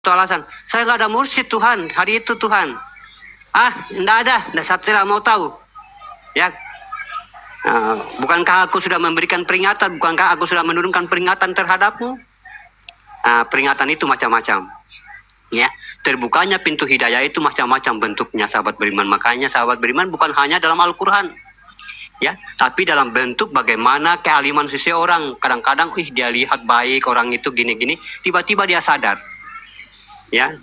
alasan, saya nggak ada mursyid Tuhan, hari itu Tuhan. Nggak ada, saya tidak mau tahu. Ya, bukankah aku sudah memberikan peringatan, bukankah aku sudah menurunkan peringatan terhadapmu? Peringatan itu macam-macam. Ya, terbukanya pintu hidayah itu macam-macam bentuknya, sahabat beriman. Makanya sahabat beriman bukan hanya dalam Al-Quran, ya, tapi dalam bentuk bagaimana kealiman seseorang. Kadang-kadang, dia lihat baik orang itu gini-gini, tiba-tiba dia sadar, ya,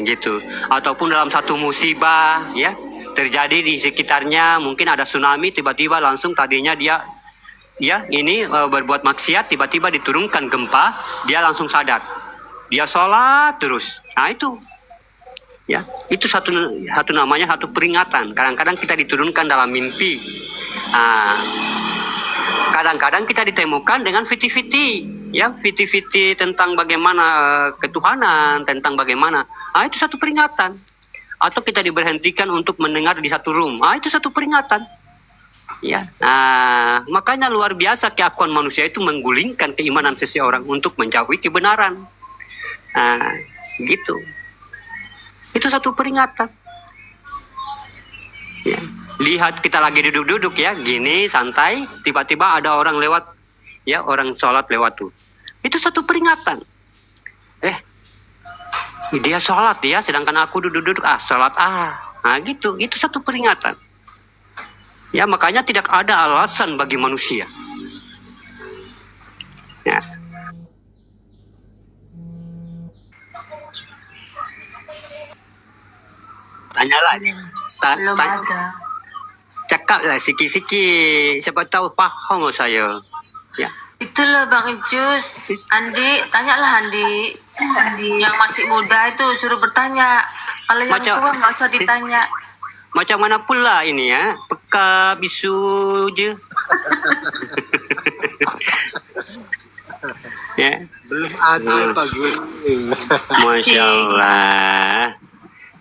gitu. Ataupun dalam satu musibah, ya, terjadi di sekitarnya, mungkin ada tsunami, tiba-tiba langsung tadinya dia, ya, ini berbuat maksiat, tiba-tiba diturunkan gempa, dia langsung sadar. Dia sholat terus. Itu, ya, itu satu namanya satu peringatan. Kadang-kadang kita diturunkan dalam mimpi. Kadang-kadang kita ditemukan dengan fiti-fiti, ya, fiti-fiti tentang bagaimana ketuhanan, tentang bagaimana. Itu satu peringatan. Atau kita diberhentikan untuk mendengar di satu room. Itu satu peringatan. Ya, makanya luar biasa keakuan manusia itu menggulingkan keimanan seseorang untuk menjauhi kebenaran. Gitu. Itu satu peringatan. Ya. Lihat kita lagi duduk-duduk, ya, gini santai, tiba-tiba ada orang lewat, ya, orang sholat lewat tuh. Itu satu peringatan. Dia sholat, ya, sedangkan aku duduk-duduk, sholat, gitu. Itu satu peringatan. Ya, makanya tidak ada alasan bagi manusia. Ya. Tanyalah. Belum ada. Cakaplah siki-siki, siapa tahu paham saya. Ya. Itulah Bang Icus. Andi, tanyalah Andi. Yang masih muda itu suruh bertanya. Kalau yang tua nggak usah ditanya. Macam mana pula ini, ya? Peka bisu je. Ya. Belum ada Pak Guru. Masya Allah.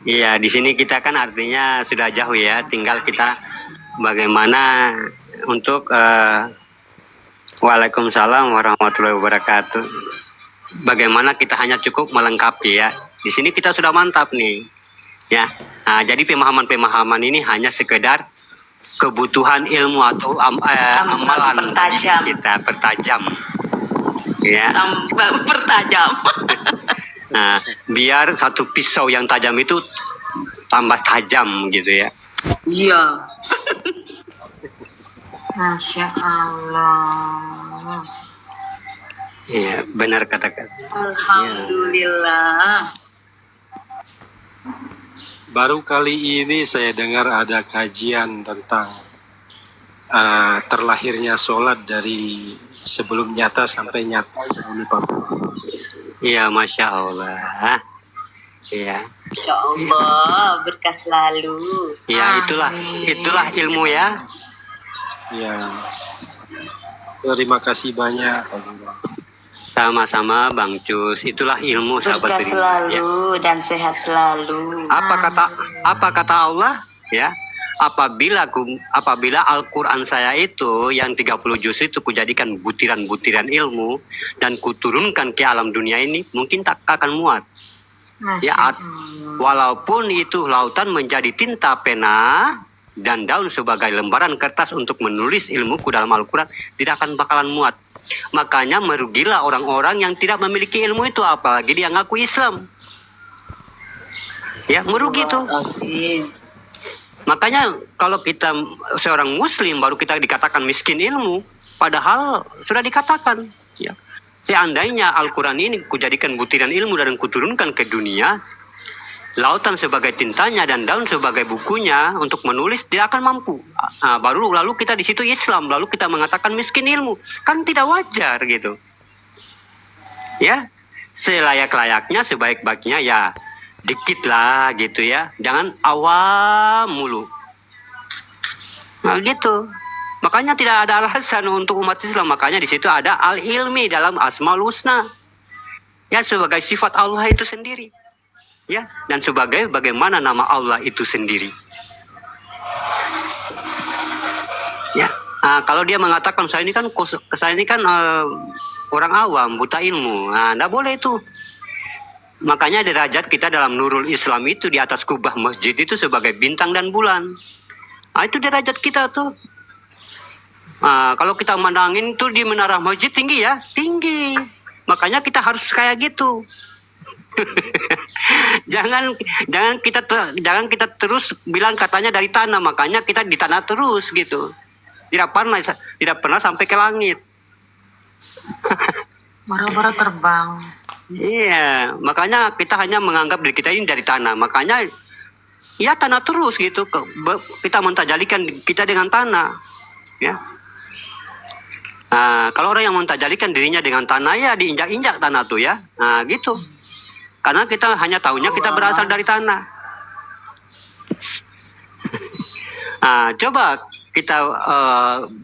Iya, di sini kita kan artinya sudah jauh, ya. Tinggal kita bagaimana untuk Waalaikumsalam warahmatullahi wabarakatuh. Bagaimana kita hanya cukup melengkapi, ya. Di sini kita sudah mantap nih, ya. Jadi pemahaman-pemahaman ini hanya sekedar kebutuhan ilmu atau amalan kita pertajam, ya. Pertajam. Biar satu pisau yang tajam itu tambah tajam, gitu, ya. Iya. Masya Allah. Iya, benar kata-kata. Alhamdulillah. Baru kali ini saya dengar ada kajian tentang terlahirnya sholat dari sebelum nyata sampai nyata. Iya, Masya Allah. Iya. Ya Allah, berkah selalu. Ya, itulah ilmu, ya. Ya. Terima kasih banyak. Sama-sama Bang Cus. Itulah ilmu, sahabat Berkah beriman, selalu, ya. dan sehat selalu. Apa kata Allah, ya? Apabila Al-Quran saya itu yang 30 juz itu kujadikan butiran-butiran ilmu dan kuturunkan ke alam dunia ini, mungkin tak akan muat. Ya, walaupun itu lautan menjadi tinta pena dan daun sebagai lembaran kertas untuk menulis ilmuku dalam Al-Quran, tidak akan bakalan muat. Makanya merugilah orang-orang yang tidak memiliki ilmu itu, apalagi dia ngaku Islam. Ya, merugi tuh. Makanya kalau kita seorang muslim baru kita dikatakan miskin ilmu, padahal sudah dikatakan, ya. Seandainya Al-Quran ini kujadikan butiran ilmu dan kuturunkan ke dunia, lautan sebagai tintanya dan daun sebagai bukunya untuk menulis, tidak akan mampu. Lalu kita di situ Islam, lalu kita mengatakan miskin ilmu, kan tidak wajar, gitu. Ya, selayak-layaknya, sebaik-baiknya, ya dikit lah, gitu, ya. Jangan awam mulu. Gitu. Makanya tidak ada alasan untuk umat Islam. Makanya di situ ada al-ilmi dalam Asmaul Husna. Ya, sebagai sifat Allah itu sendiri. Ya, dan sebagai bagaimana nama Allah itu sendiri. Ya, kalau dia mengatakan saya ini kan orang awam, buta ilmu. Enggak boleh itu. Makanya derajat kita dalam Nurul Islam itu di atas kubah masjid itu sebagai bintang dan bulan. Itu derajat kita tuh. Kalau kita mandangin tuh di menara masjid tinggi ya, tinggi. Makanya kita harus kayak gitu. jangan kita terus bilang katanya dari tanah, makanya kita di tanah terus gitu. Tidak pernah sampai ke langit. Boro-boro terbang. Iya, makanya kita hanya menganggap diri kita ini dari tanah. Makanya ya tanah terus gitu. Kita mentajalikan kita dengan tanah. Ya. Kalau orang yang mentajalikan dirinya dengan tanah ya diinjak-injak tanah tuh ya. Gitu. Karena kita hanya tahunya kita berasal dari tanah. Coba kita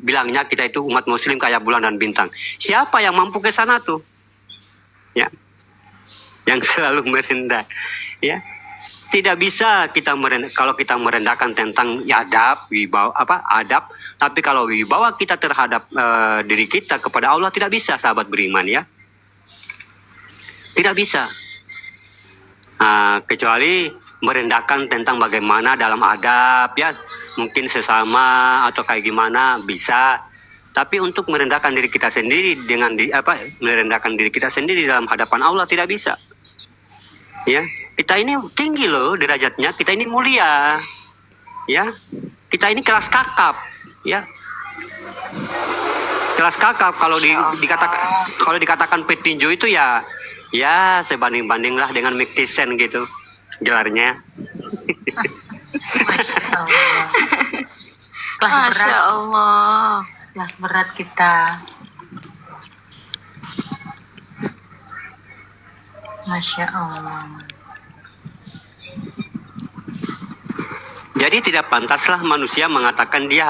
bilangnya kita itu umat muslim kayak bulan dan bintang. Siapa yang mampu ke sana tuh? Ya. Yang selalu merendah. Ya. Tidak bisa kita kalau kita merendahkan tentang adab, tapi kalau wibawa kita terhadap diri kita kepada Allah tidak bisa, sahabat beriman ya. Tidak bisa. Kecuali merendahkan tentang bagaimana dalam adab ya, mungkin sesama atau kayak gimana bisa, tapi untuk merendahkan diri kita sendiri merendahkan diri kita sendiri dalam hadapan Allah tidak bisa ya. Kita ini tinggi loh derajatnya, kita ini mulia ya, kita ini kelas kakap ya, kelas kakap. Kalau dikatakan petinju itu ya sebanding-bandinglah dengan Miktisen gitu gelarnya. Masya Allah. Kelas berat kita. Masya Allah. Jadi tidak pantaslah manusia mengatakan dia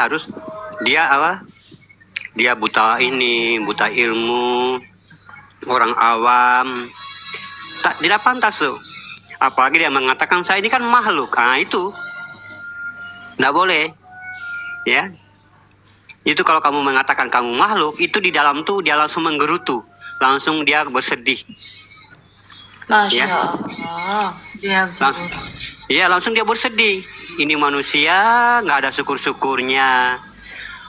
buta buta ilmu, orang awam. Tidak pantas tuh. Apalagi dia mengatakan saya ini kan makhluk. Itu tidak boleh ya. Itu kalau kamu mengatakan kamu makhluk, itu di dalam tuh dia langsung menggerutu, langsung dia bersedih. Masya Allah. Langsung dia bersedih. Ini manusia nggak ada syukur-syukurnya.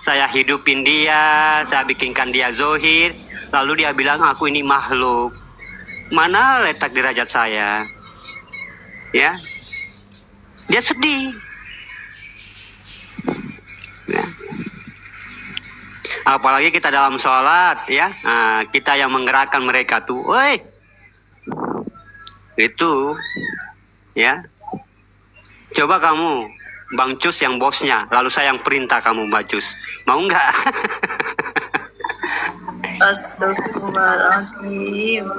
Saya hidupin dia, saya bikinkan dia zohir, lalu dia bilang aku ini makhluk. Mana letak derajat saya? Ya, dia sedih. Ya. Apalagi kita dalam sholat, ya, kita yang menggerakkan mereka tuh, itu, ya. Coba kamu, Bang Cus yang bosnya, lalu saya yang perintah kamu, Mbak Cus, mau nggak? Astagfirullahaladzim.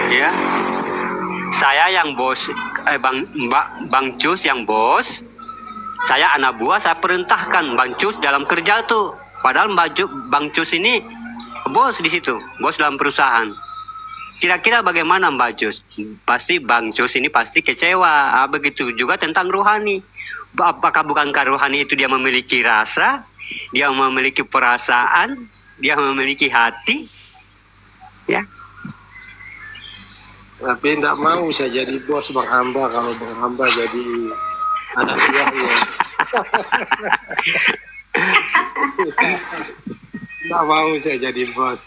Ya, saya yang bos, Bang Cus yang bos, saya anak buah, saya perintahkan Bang Cus dalam kerja tuh. Padahal Bang Cus ini bos di situ, bos dalam perusahaan. Kira-kira bagaimana Mbak Cus? Pasti Bang Cus ini pasti kecewa. Begitu juga tentang rohani. Apakah bukankah rohani itu dia memiliki rasa, dia memiliki perasaan, dia memiliki hati? Ya. Tapi tidak mau saya jadi bos Bang Hamba kalau Bang Hamba jadi anak buahnya. Tidak mau saya jadi bos.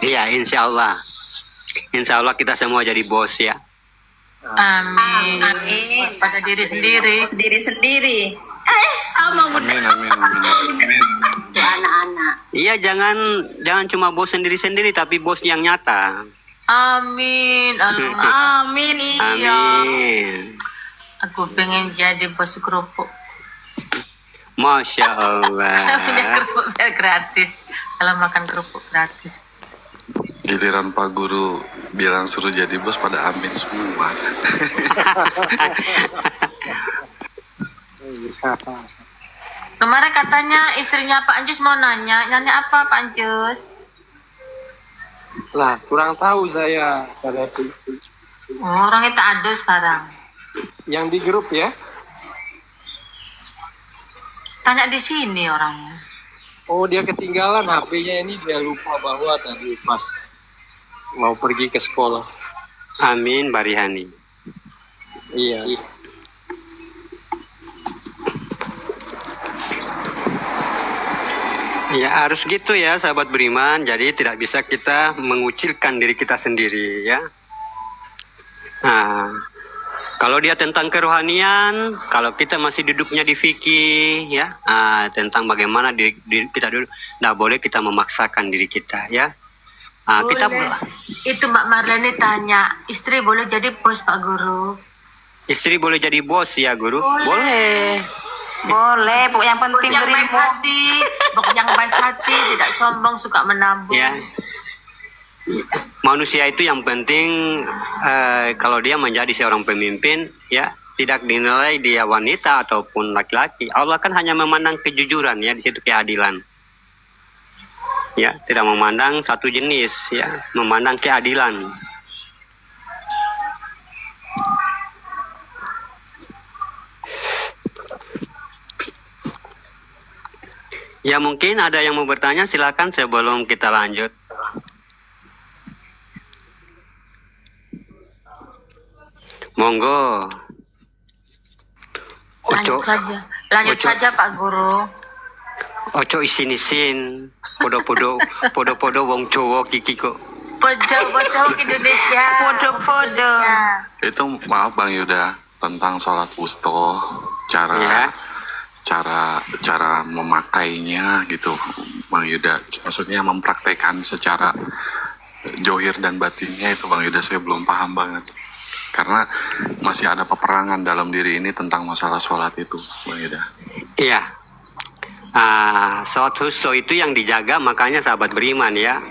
Iya, insya Allah. Insya Allah kita semua jadi bos ya. Amin. Amin. Pada diri sendiri. Sendiri. Sama Amin, amin, amin. anak-anak. Iya, jangan cuma bos sendiri-sendiri, tapi bos yang nyata. Amin. Allah. Amin. Iya. Amin. Aku pengen jadi bos kerupuk. Masya Allah. Punya kerupuk biar gratis. Kalau makan kerupuk gratis. Giliran Pak Guru bilang suruh jadi bos pada amin semua. Kemarin katanya istrinya Pak Anjus mau nanya apa Pak Anjus? Lah, kurang tahu saya pada itu. Orangnya tak ada sekarang. Yang di grup ya? Tanya di sini orangnya. Oh, dia ketinggalan HP-nya ini, dia lupa bahwa tadi pas mau pergi ke sekolah. Amin, Barihani. Iya. Ya harus gitu ya sahabat beriman. Jadi tidak bisa kita mengucilkan diri kita sendiri ya. Nah, kalau dia tentang kerohanian, kalau kita masih duduknya di fikih ya, tentang bagaimana kita duduk, tidak boleh kita memaksakan diri kita ya. Kita Itu Mbak Marlene tanya, istri boleh jadi bos Pak Guru? istri boleh jadi bos ya Guru? Boleh. Boleh, Bu. Yang penting Yang baik berilmu. hati, yang baik hati, tidak sombong, suka menabung. Ya. Manusia itu yang penting kalau dia menjadi seorang pemimpin ya tidak dinilai dia wanita ataupun laki-laki. Allah kan hanya memandang kejujuran ya, di situ keadilan. Ya, tidak memandang satu jenis ya, memandang keadilan. Ya mungkin ada yang mau bertanya, silakan sebelum kita lanjut. Monggo. Lanjut saja. Lanjut Ojo. saja Pak Guru. Ojo isin-isin, podo-podo wong Jawa kiki kok. Pojo Indonesia. Podo-podo. Itu maaf Bang Yuda, tentang sholat wusto, cara Ya. cara memakainya gitu Bang Yuda. Maksudnya mempraktekkan secara johir dan batinnya itu Bang Yuda saya belum paham banget. Karena masih ada peperangan dalam diri ini tentang masalah sholat itu Bang Yuda. Iya. Sholat husto itu yang dijaga, makanya sahabat beriman ya.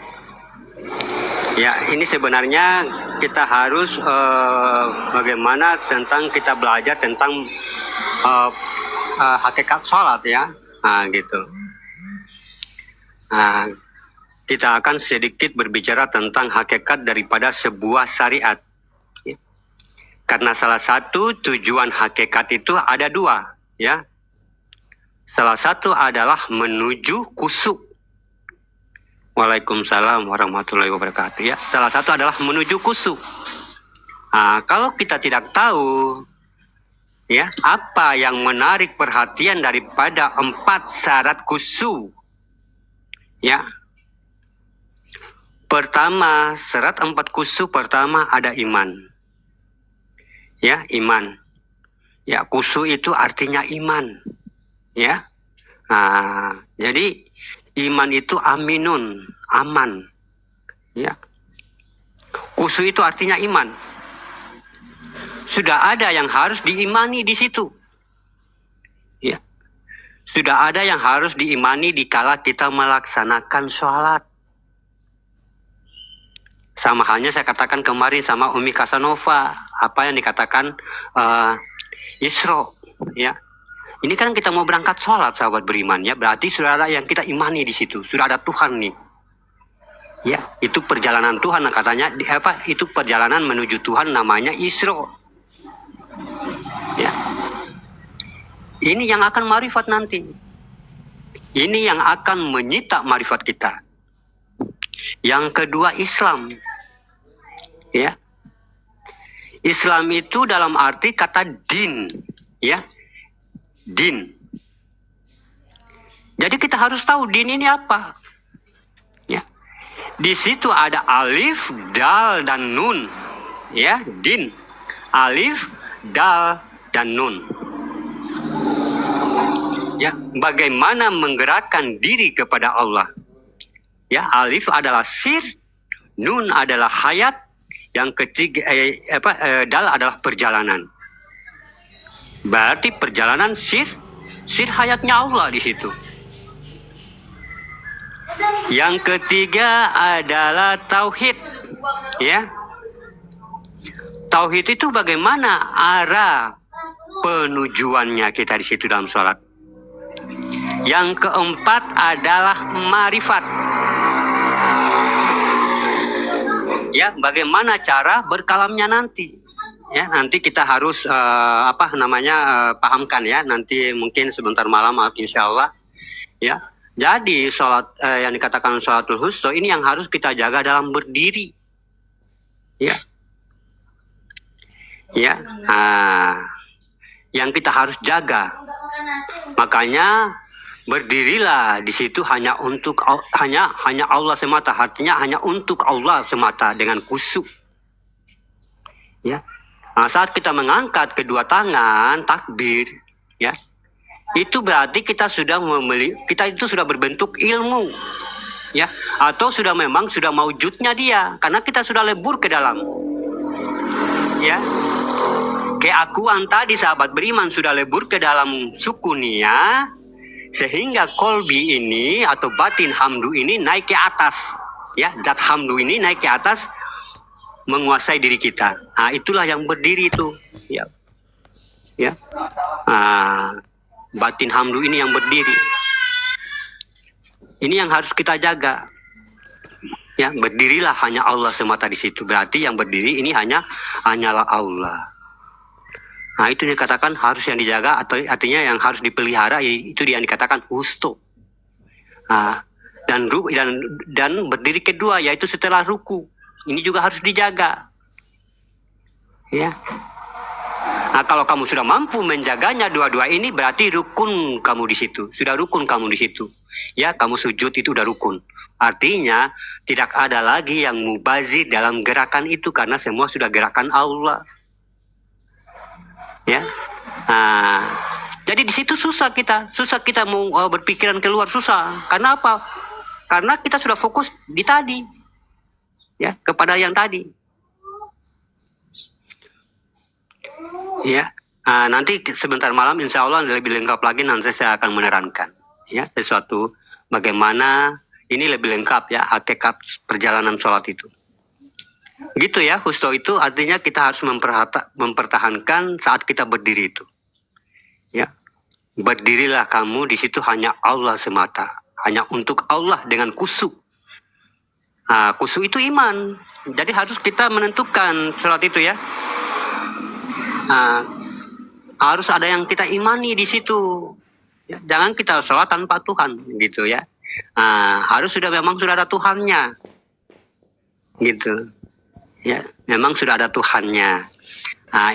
Ya, ini sebenarnya kita harus bagaimana tentang kita belajar tentang hakikat sholat ya. Gitu. Kita akan sedikit berbicara tentang hakikat daripada sebuah syariat. Ya. Karena salah satu tujuan hakikat itu ada dua ya. Salah satu adalah menuju kusuk. Waalaikumsalam warahmatullahi wabarakatuh ya. Salah satu adalah menuju kusuk. Kalau kita tidak tahu ya apa yang menarik perhatian daripada 4 syarat kusuk ya. Pertama, syarat 4 kusuk pertama ada iman. Ya, iman. Ya, kusuk itu artinya iman. Ya, jadi iman itu aminun, aman. Ya, khusyuk itu artinya iman. Sudah ada yang harus diimani di situ. Ya, sudah ada yang harus diimani dikala kita melaksanakan sholat. Sama halnya saya katakan kemarin sama Umi Casanova, apa yang dikatakan Isra, ya. Ini kan kita mau berangkat sholat sahabat beriman ya, berarti sudah ada yang kita imani di situ, sudah ada Tuhan nih. Ya, itu perjalanan Tuhan katanya, itu perjalanan menuju Tuhan namanya Isra. Ya. Ini yang akan marifat nanti. Ini yang akan menyita marifat kita. Yang kedua Islam. Ya. Islam itu dalam arti kata din, ya. Din. Jadi kita harus tahu din ini apa. Ya. Di situ ada alif, dal dan nun. Ya, din. Alif, dal dan nun. Ya, bagaimana menggerakkan diri kepada Allah. Ya, alif adalah sir, nun adalah hayat, yang ketiga dal adalah perjalanan. Berarti perjalanan sir hayatnya Allah di situ. Yang ketiga adalah tauhid, ya. Tauhid itu bagaimana arah penujuannya kita di situ dalam sholat. Yang keempat adalah marifat. Ya, bagaimana cara berkalamnya nanti. Ya, nanti kita harus pahamkan ya, nanti mungkin sebentar malam insya Allah ya. Jadi sholat yang dikatakan sholatul husto ini yang harus kita jaga dalam berdiri Ya, ya. Yang kita harus jaga. Makanya berdirilah di situ hanya untuk hanya Allah semata, artinya hanya untuk Allah semata dengan khusyuk. Ya. Saat kita mengangkat kedua tangan takbir, ya, itu berarti kita sudah kita itu sudah berbentuk ilmu, ya, atau memang sudah maujudnya dia, karena kita sudah lebur ke dalam, ya. Keakuan tadi sahabat beriman sudah lebur ke dalam sukunia, sehingga kolbi ini atau batin hamdu ini naik ke atas, ya, zat hamdu ini naik ke atas, menguasai diri kita. Itulah yang berdiri itu, ya, ya. Batin hamdu ini yang berdiri. Ini yang harus kita jaga. Ya, berdirilah hanya Allah semata di situ. Berarti yang berdiri ini hanyalah Allah. Itu dikatakan harus yang dijaga, atau artinya yang harus dipelihara, itu yang dikatakan husto. Dan berdiri kedua yaitu setelah ruku. Ini juga harus dijaga. Ya. Kalau kamu sudah mampu menjaganya dua-dua ini, berarti rukun kamu di situ. Sudah rukun kamu di situ. Ya, kamu sujud itu udah rukun. Artinya tidak ada lagi yang mubazir dalam gerakan itu, karena semua sudah gerakan Allah. Ya. Jadi di situ susah kita mau berpikiran keluar, susah. Karena apa? Karena kita sudah fokus di tadi. Ya, kepada yang tadi. Ya, nanti sebentar malam insya Allah lebih lengkap lagi, nanti saya akan menerangkan, ya, sesuatu bagaimana ini lebih lengkap, ya, hakikat perjalanan sholat itu. Gitu ya, husto itu artinya kita harus mempertahankan saat kita berdiri itu. Ya, berdirilah kamu di situ hanya Allah semata, hanya untuk Allah dengan khusyuk. Khusyuk itu iman. Jadi harus kita menentukan sholat itu, ya. Harus ada yang kita imani di situ. Ya, jangan kita sholat tanpa Tuhan, gitu ya. Harus memang sudah ada Tuhannya, gitu. Ya, memang sudah ada Tuhannya.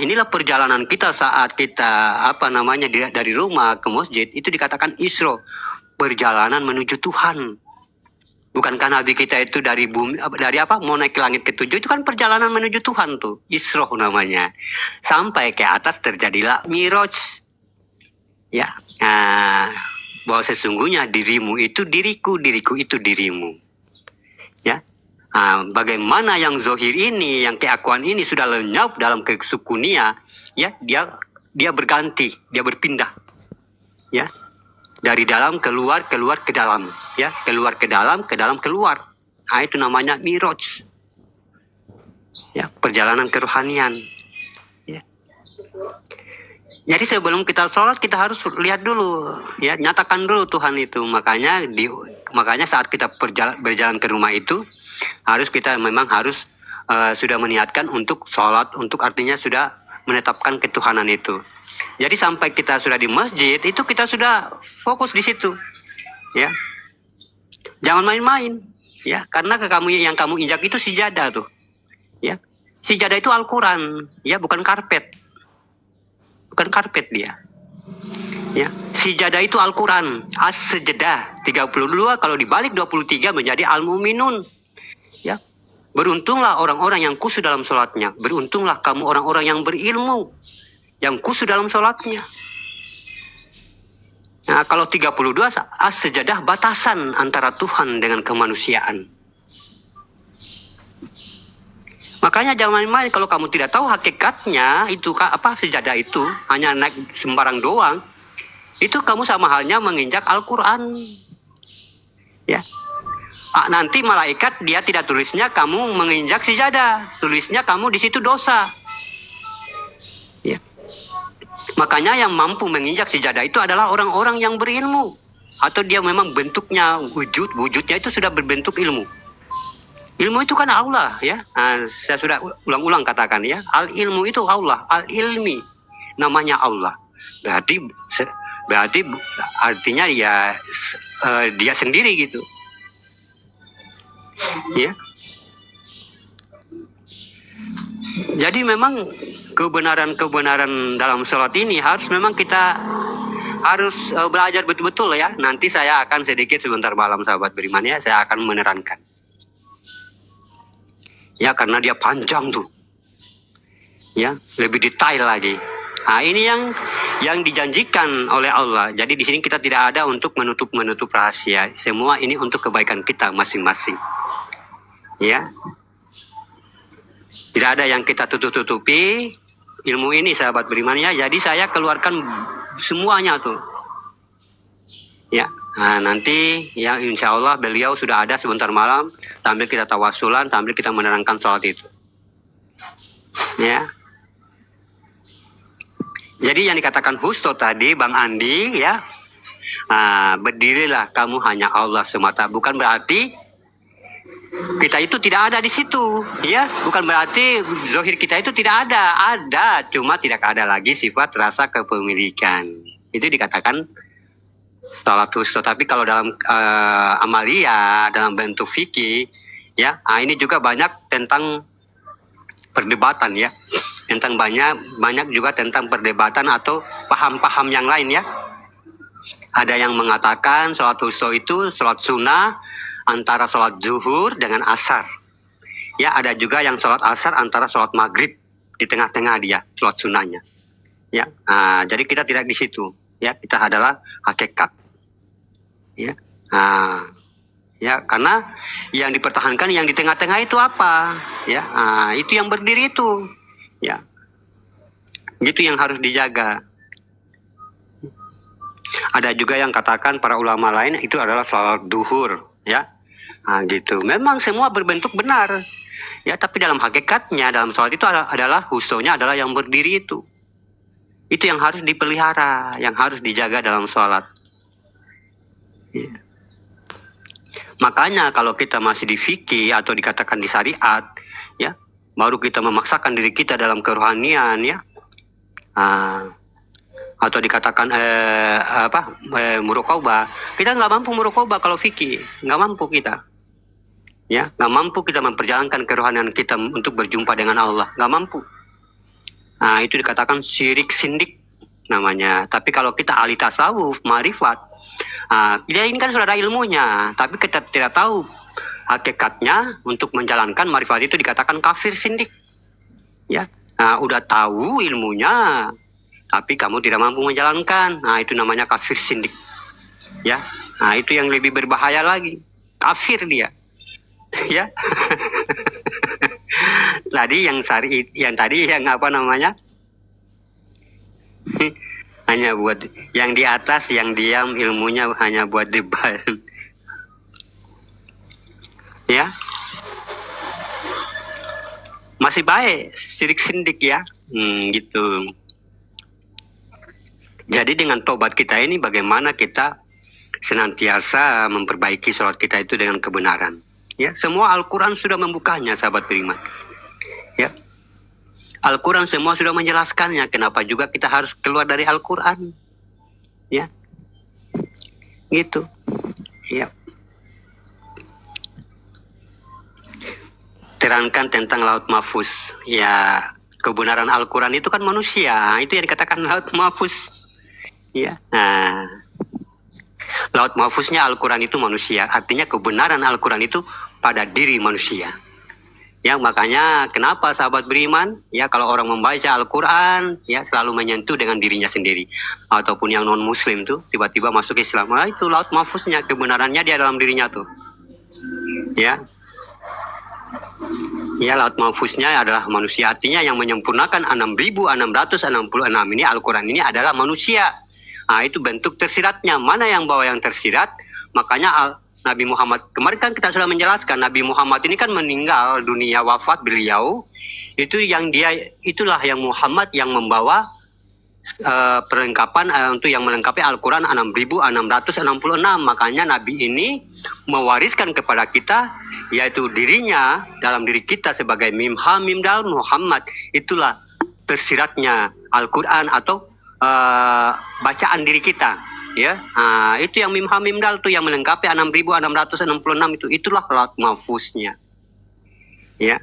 Inilah perjalanan kita saat kita dari rumah ke masjid, itu dikatakan Isra, perjalanan menuju Tuhan. Bukankah Nabi kita itu dari bumi, mau naik ke langit ke-7, itu kan perjalanan menuju Tuhan tuh, Isra namanya. Sampai ke atas terjadilah Miraj. Ya, bahwa sesungguhnya dirimu itu diriku, diriku itu dirimu. Ya, bagaimana yang zohir ini, yang keakuan ini sudah lenyap dalam kesukunia, ya, dia berganti, dia berpindah, ya. Dari dalam keluar ke dalam, ya, keluar ke dalam keluar. Itu namanya Miraj. Ya, perjalanan kerohanian. Ya. Jadi sebelum kita sholat kita harus lihat dulu, ya, nyatakan dulu Tuhan itu. Makanya saat kita berjalan ke rumah itu kita memang harus sudah meniatkan untuk sholat, untuk artinya sudah menetapkan ketuhanan itu. Jadi sampai kita sudah di masjid itu kita sudah fokus di situ, ya. Jangan main-main, ya, karena yang kamu injak itu sijadah tuh, ya. Sijadah itu Al-Quran, ya, bukan karpet dia, ya. Sijadah itu Al-Quran, as-sejadah 32, kalau dibalik 23 menjadi Al-Mu'minun, ya. Beruntunglah orang-orang yang khusyuk dalam sholatnya, beruntunglah kamu orang-orang yang berilmu, yang khusyuk dalam sholatnya. Kalau 32 as-sejadah batasan antara Tuhan dengan kemanusiaan. Makanya jangan main-main, kalau kamu tidak tahu hakikatnya itu sejadah itu hanya naik sembarang doang, itu kamu sama halnya menginjak Al-Quran. Ya. Nanti malaikat dia tidak tulisnya kamu menginjak sejadah, tulisnya kamu di situ dosa. Ya. Makanya yang mampu menginjak sejadah itu adalah orang-orang yang berilmu, atau dia memang bentuknya wujudnya itu sudah berbentuk ilmu. Ilmu itu kan Allah, ya. Saya sudah ulang-ulang katakan, ya. Al-ilmu itu Allah, al-ilmi namanya Allah. Berarti artinya ya dia sendiri gitu. Ya. Jadi memang kebenaran-kebenaran dalam sholat ini memang kita harus belajar betul-betul ya. Nanti saya akan sedikit sebentar malam sahabat beriman ya, saya akan menerangkan. Ya, karena dia panjang tuh. Ya, lebih detail lagi. Nah, ini yang dijanjikan oleh Allah. Jadi di sini kita tidak ada untuk menutup rahasia. Semua ini untuk kebaikan kita masing-masing. Ya. Tidak ada yang kita tutup-tutupi ilmu ini sahabat beriman ya. Jadi saya keluarkan semuanya tuh. Ya. Nah, nanti ya insya Allah beliau sudah ada sebentar malam sambil kita tawasulan, sambil kita menerangkan sholat itu. Ya. Jadi yang dikatakan Husto tadi, Bang Andi, ya, berdirilah kamu hanya Allah semata. Bukan berarti kita itu tidak ada di situ, ya. Bukan berarti zohir kita itu tidak ada, cuma tidak ada lagi sifat rasa kepemilikan. Itu dikatakan sholat Husto. Tapi kalau dalam amalia, dalam bentuk fikih, ya, ini juga banyak tentang perdebatan, ya. Tentang banyak juga tentang perdebatan atau paham-paham yang lain ya. Ada yang mengatakan sholat Husto itu sholat sunnah antara sholat zuhur dengan asar. Ya, ada juga yang sholat asar antara sholat maghrib, di tengah-tengah dia sholat sunnahnya. Ya, jadi kita tidak di situ. Ya, kita adalah hakikat. Ya, ya, karena yang dipertahankan yang di tengah-tengah itu apa? Ya, itu yang berdiri itu. Ya, gitu yang harus dijaga. Ada juga yang katakan para ulama lain itu adalah sholat duhur, ya, gitu. Memang semua berbentuk benar, ya, tapi dalam hakikatnya dalam sholat itu adalah hustonya adalah yang berdiri itu yang harus dipelihara, yang harus dijaga dalam sholat. Ya. Makanya kalau kita masih di fikih atau dikatakan di syariat, ya, baru kita memaksakan diri kita dalam kerohanian ya, atau dikatakan muraqabah. Kita nggak mampu muraqabah kalau fikih, nggak mampu kita, ya, nggak mampu kita memperjalankan kerohanian kita untuk berjumpa dengan Allah, nggak mampu. Itu dikatakan syirik sindik namanya. Tapi kalau kita ahli tasawuf, marifat, dia ini kan sudah ada ilmunya, tapi kita tidak tahu hakikatnya untuk menjalankan marifat itu dikatakan kafir sindik. Ya, udah tahu ilmunya, tapi kamu tidak mampu menjalankan. Itu namanya kafir sindik. Ya, itu yang lebih berbahaya lagi. Kafir dia. Ya. Tadi yang apa namanya? Hanya buat yang di atas, yang diam ilmunya hanya buat debat. Ya, masih baik syirik sindik ya, gitu. Jadi dengan tobat kita ini bagaimana kita senantiasa memperbaiki sholat kita itu dengan kebenaran. Ya, semua Al-Quran sudah membukanya sahabat beriman. Ya, Al-Quran semua sudah menjelaskannya. Kenapa juga kita harus keluar dari Al-Quran? Ya, gitu. Ya. Terangkan tentang laut mahfuz. Ya, kebenaran Al-Quran itu kan manusia. Itu yang dikatakan laut mahfuz. Ya. Laut mahfuznya Al-Quran itu manusia. Artinya kebenaran Al-Quran itu pada diri manusia. Ya, makanya kenapa sahabat beriman? Ya, kalau orang membaca Al-Quran, ya, selalu menyentuh dengan dirinya sendiri. Ataupun yang non-muslim tuh tiba-tiba masuk Islam. Itu laut mahfuznya, kebenarannya dia dalam dirinya tuh. Ya. Ya, laut mahfuznya adalah manusia. Artinya yang menyempurnakan 6.666 ini Al-Quran ini adalah manusia. Itu bentuk tersiratnya. Mana yang bawa yang tersirat? Makanya Nabi Muhammad, kemarin kan kita sudah menjelaskan, Nabi Muhammad ini kan meninggal dunia, wafat beliau. Itulah yang Muhammad yang membawa perlengkapan untuk yang melengkapi Al-Quran 6.666. Makanya Nabi ini mewariskan kepada kita, yaitu dirinya, dalam diri kita sebagai mim ha mim dal Muhammad. Itulah tersiratnya Al-Quran atau bacaan diri kita. Ya, itu yang mim ha mim dal tuh yang melengkapi 6.666 itulah laut mahfuznya. Ya.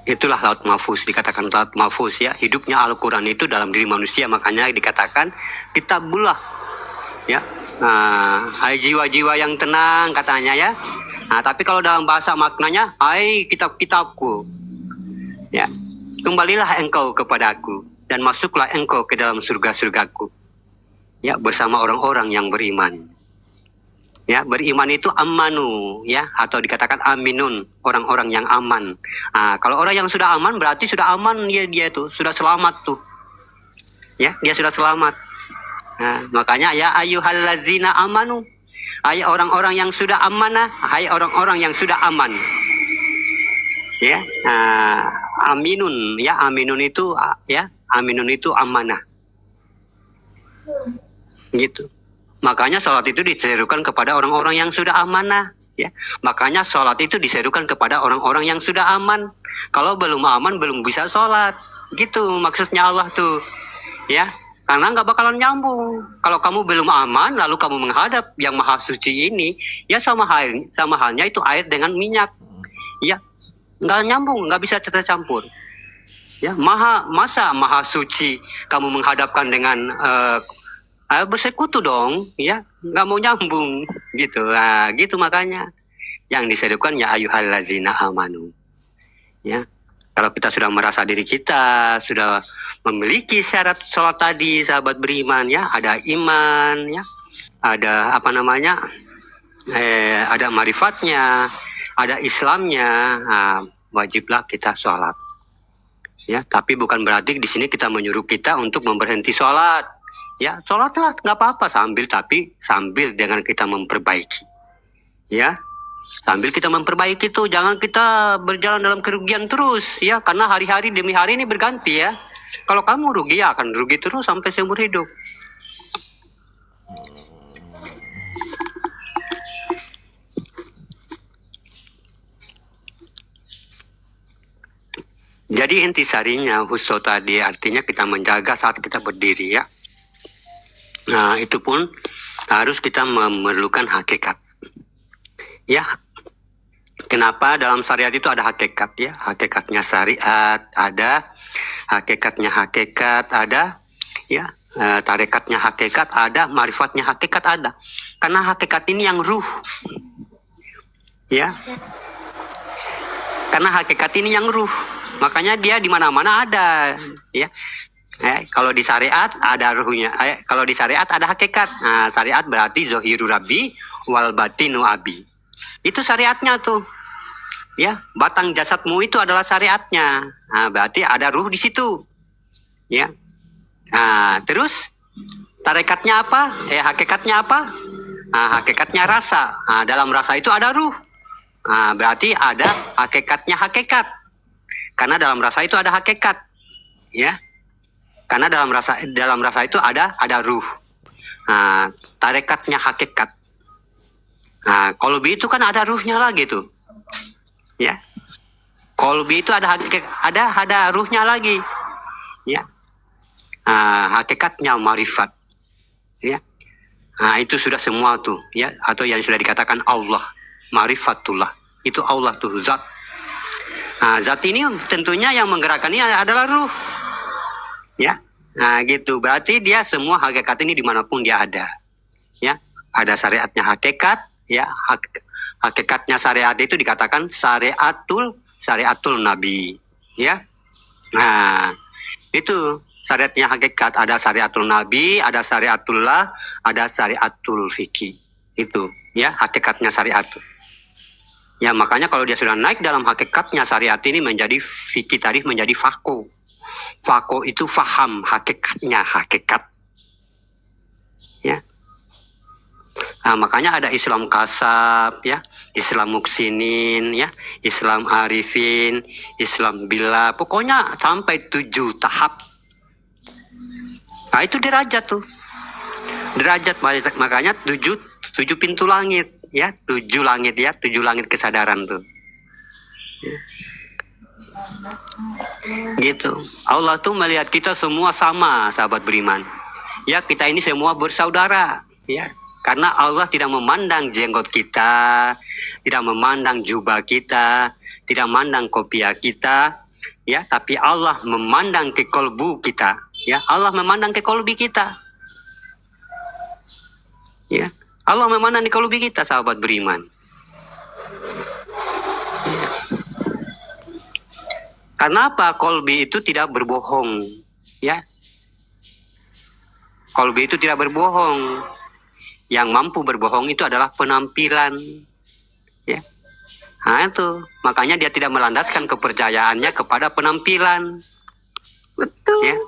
Itulah laut mahfuz, dikatakan laut mahfuz ya. Hidupnya Al-Quran itu dalam diri manusia, makanya dikatakan kitabullah ya. Hai jiwa-jiwa yang tenang katanya ya. Tapi kalau dalam bahasa maknanya, hai kitab-kitabku ya, kembalilah engkau kepadaku dan masuklah engkau ke dalam surga-surgaku ya, bersama orang-orang yang beriman. Ya, beriman itu amanu ya, atau dikatakan aminun, orang-orang yang aman. Kalau orang yang sudah aman berarti sudah aman, dia itu sudah selamat tuh. Ya, dia sudah selamat. Makanya ya ayyuhallazina amanu, hai orang-orang yang sudah amanah, hai orang-orang yang sudah aman. Ya, aminun ya, aminun itu ya, aminun itu amanah. Gitu. Makanya sholat itu diserukan kepada orang-orang yang sudah amanah. Ya, makanya sholat itu diserukan kepada orang-orang yang sudah aman. Kalau belum aman belum bisa sholat. Gitu maksudnya Allah tuh. Ya, karena nggak bakalan nyambung. Kalau kamu belum aman lalu kamu menghadap yang maha suci ini, ya sama halnya itu air dengan minyak. Ya, nggak nyambung, nggak bisa tercampur. Ya, masa maha suci kamu menghadapkan dengan bersekutu dong, ya nggak mau nyambung gitu. Gitu makanya yang diserukan ya ayyuhallazina amanu. Ya, kalau kita sudah merasa diri kita sudah memiliki syarat sholat tadi, sahabat beriman ya, ada iman ya, ada apa namanya, ada marifatnya, ada Islamnya, wajiblah kita sholat. Ya, tapi bukan berarti di sini kita menyuruh kita untuk memberhenti sholat. Ya, sholatlah nggak apa-apa sambil dengan kita memperbaiki. Ya, sambil kita memperbaiki itu jangan kita berjalan dalam kerugian terus ya, karena hari-hari demi hari ini berganti ya. Kalau kamu rugi ya akan rugi terus sampai seumur hidup. Jadi intisarinya husnul tadi artinya kita menjaga saat kita berdiri ya. Itu pun harus kita memerlukan hakikat. Ya, kenapa dalam syariat itu ada hakikat ya? Hakikatnya syariat ada, hakikatnya hakikat ada, ya, tarekatnya hakikat ada, marifatnya hakikat ada. Karena hakikat ini yang ruh, ya. Karena hakikat ini yang ruh, makanya dia di mana-mana ada, ya. Kalau di syariat ada ruhnya, kalau di syariat ada hakikat. Syariat berarti zohiru rabbi wal batinu abi. Itu syariatnya tuh. Ya, batang jasadmu itu adalah syariatnya. Berarti ada ruh di situ. Ya. Terus tarekatnya apa? Hakikatnya apa? Hakikatnya rasa. Dalam rasa itu ada ruh. Berarti ada hakikatnya hakikat. Karena dalam rasa itu ada hakikat. Ya. Karena dalam rasa itu ada ruh. Tarekatnya hakikat. Qalbi itu kan ada ruhnya lagi tuh. Ya. Qalbi itu ada ruhnya lagi. Ya. Hakikatnya marifat. Ya. Itu sudah semua tuh, ya, atau yang sudah dikatakan Allah, marifatullah. Itu Allah tuh zat. Zat ini tentunya yang menggerakkannya adalah ruh. Ya, gitu. Berarti dia semua hakikat ini dimanapun dia ada. Ya, ada syariatnya hakikat. Ya, hakikatnya syariat itu dikatakan syariatul Nabi. Ya, itu syariatnya hakikat. Ada syariatul Nabi, ada syariatullah, ada syariatul fikih. Itu, ya, hakikatnya syariat. Ya, makanya kalau dia sudah naik dalam hakikatnya syariat ini menjadi fikih tadi menjadi faqih. Faqih itu faham hakikatnya hakikat. Ya. Makanya ada Islam kasab, ya, Islam muksinin, ya, Islam arifin, Islam bila, pokoknya sampai 7 tahap. Itu derajat tuh. Derajat, makanya 7 pintu langit, ya, 7 langit, ya, 7 langit kesadaran tuh. Ya. Gitu. Allah tuh melihat kita semua sama, sahabat beriman. Ya, kita ini semua bersaudara, ya. Karena Allah tidak memandang jenggot kita, tidak memandang jubah kita, tidak memandang kopiah kita, ya, tapi Allah memandang ke kolbu kita, ya. Allah memandang ke kolbu kita, ya. Allah memandang ke kolbu kita, sahabat beriman. Ya. Karena apa? Kolbi itu tidak berbohong, ya. Kolbi itu tidak berbohong. Yang mampu berbohong itu adalah penampilan, ya. Nah itu, makanya dia tidak melandaskan kepercayaannya kepada penampilan. Betul. Ya.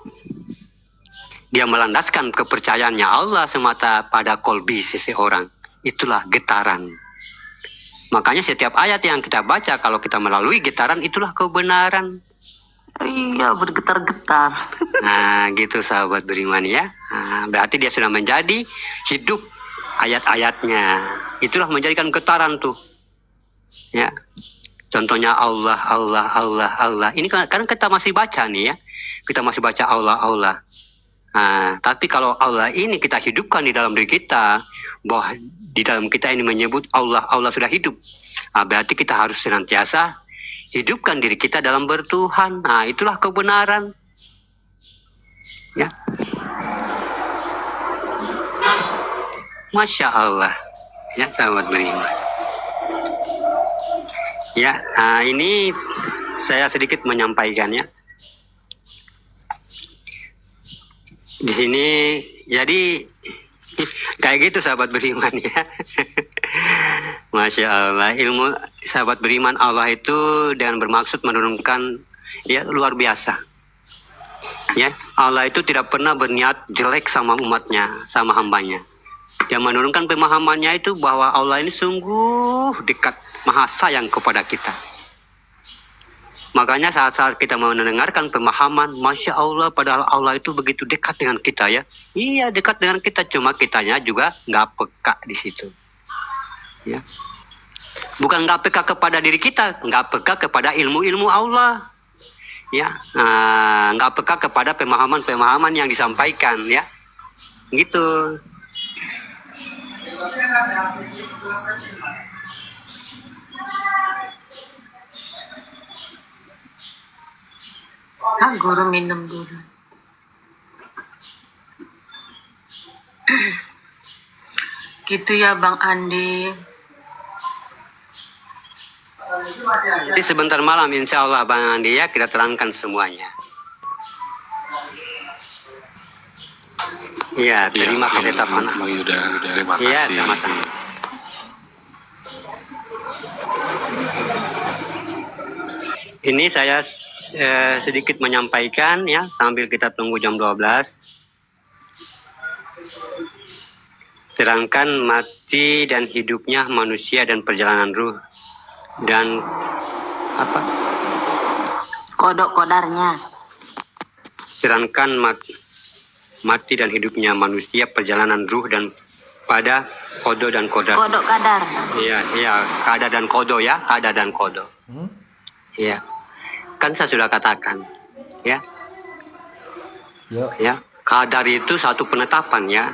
Dia melandaskan kepercayaannya Allah semata pada kolbi seseorang. Itulah getaran. Makanya setiap ayat yang kita baca, kalau kita melalui getaran, itulah kebenaran. Iya, bergetar-getar. Nah gitu sahabat beriman ya. Nah, berarti dia sudah menjadi hidup ayat-ayatnya. Itulah menjadikan getaran tuh. Ya, contohnya Allah, Allah, Allah, Allah. Ini kan kita masih baca nih ya, kita masih baca Allah, Allah. Nah, tapi kalau Allah ini kita hidupkan di dalam diri kita, bahwa di dalam kita ini menyebut Allah, Allah sudah hidup. Nah, berarti kita harus senantiasa hidupkan diri kita dalam bertuhan. Nah, itulah kebenaran. Ya, Masya Allah. Ya, sahabat beriman. Ya, ini saya sedikit menyampaikannya. Di sini, jadi kayak gitu sahabat beriman ya. Masya Allah, ilmu sahabat beriman Allah itu dengan bermaksud menurunkan ya luar biasa. Ya, Allah itu tidak pernah berniat jelek sama umatnya, sama hambanya. Dia menurunkan pemahamannya itu bahwa Allah ini sungguh dekat, maha sayang kepada kita. Makanya saat-saat kita mendengarkan pemahaman, Masya Allah, padahal Allah itu begitu dekat dengan kita ya. Iya, dekat dengan kita, cuma kitanya juga nggak peka di situ. Ya. Bukan nggak peka kepada diri kita, nggak peka kepada ilmu-ilmu Allah. Ya, nggak peka kepada pemahaman-pemahaman yang disampaikan ya. Gitu. Guru minum dulu. Gitu ya Bang Andi. Jadi sebentar malam insya Allah Bang Andi ya kita terangkan semuanya. Iya, terima ketetapan. Bang Yuda, terima Iya, kasih. sama-sama. Ini saya sedikit menyampaikan ya sambil kita tunggu jam 12. Terangkan mati dan hidupnya manusia dan perjalanan ruh dan apa? Kodok kodarnya. Terangkan mati dan hidupnya manusia, perjalanan ruh dan pada kodo dan kodar. Kodok kadar. Iya, kada dan kodo ya, kada dan kodo. Iya, kan saya sudah katakan, ya. Ya, kadar itu satu penetapan ya.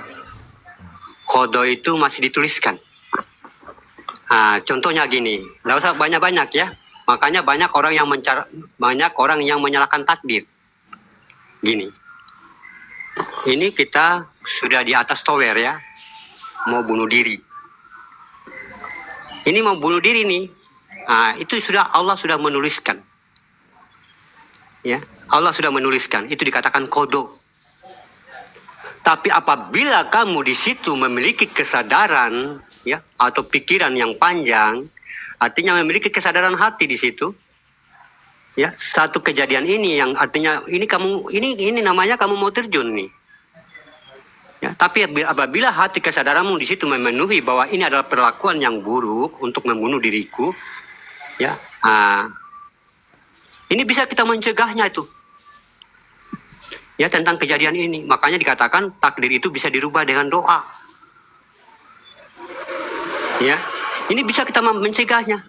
Kodo itu masih dituliskan. Contohnya gini, nggak usah banyak-banyak ya. Makanya banyak orang yang menyalahkan takdir. Gini, ini kita sudah di atas tower ya, mau bunuh diri. Ini mau bunuh diri nih, itu Allah sudah menuliskan. Ya, Allah sudah menuliskan. Itu dikatakan kodo. Tapi apabila kamu di situ memiliki kesadaran, ya, atau pikiran yang panjang, artinya memiliki kesadaran hati di situ. Ya, satu kejadian ini yang artinya ini namanya kamu mau terjun nih. Ya, tapi apabila hati kesadaranmu di situ memenuhi bahwa ini adalah perlakuan yang buruk untuk membunuh diriku, ya, ini bisa kita mencegahnya itu. Ya, tentang kejadian ini. Makanya dikatakan takdir itu bisa dirubah dengan doa. Ya, ini bisa kita mencegahnya.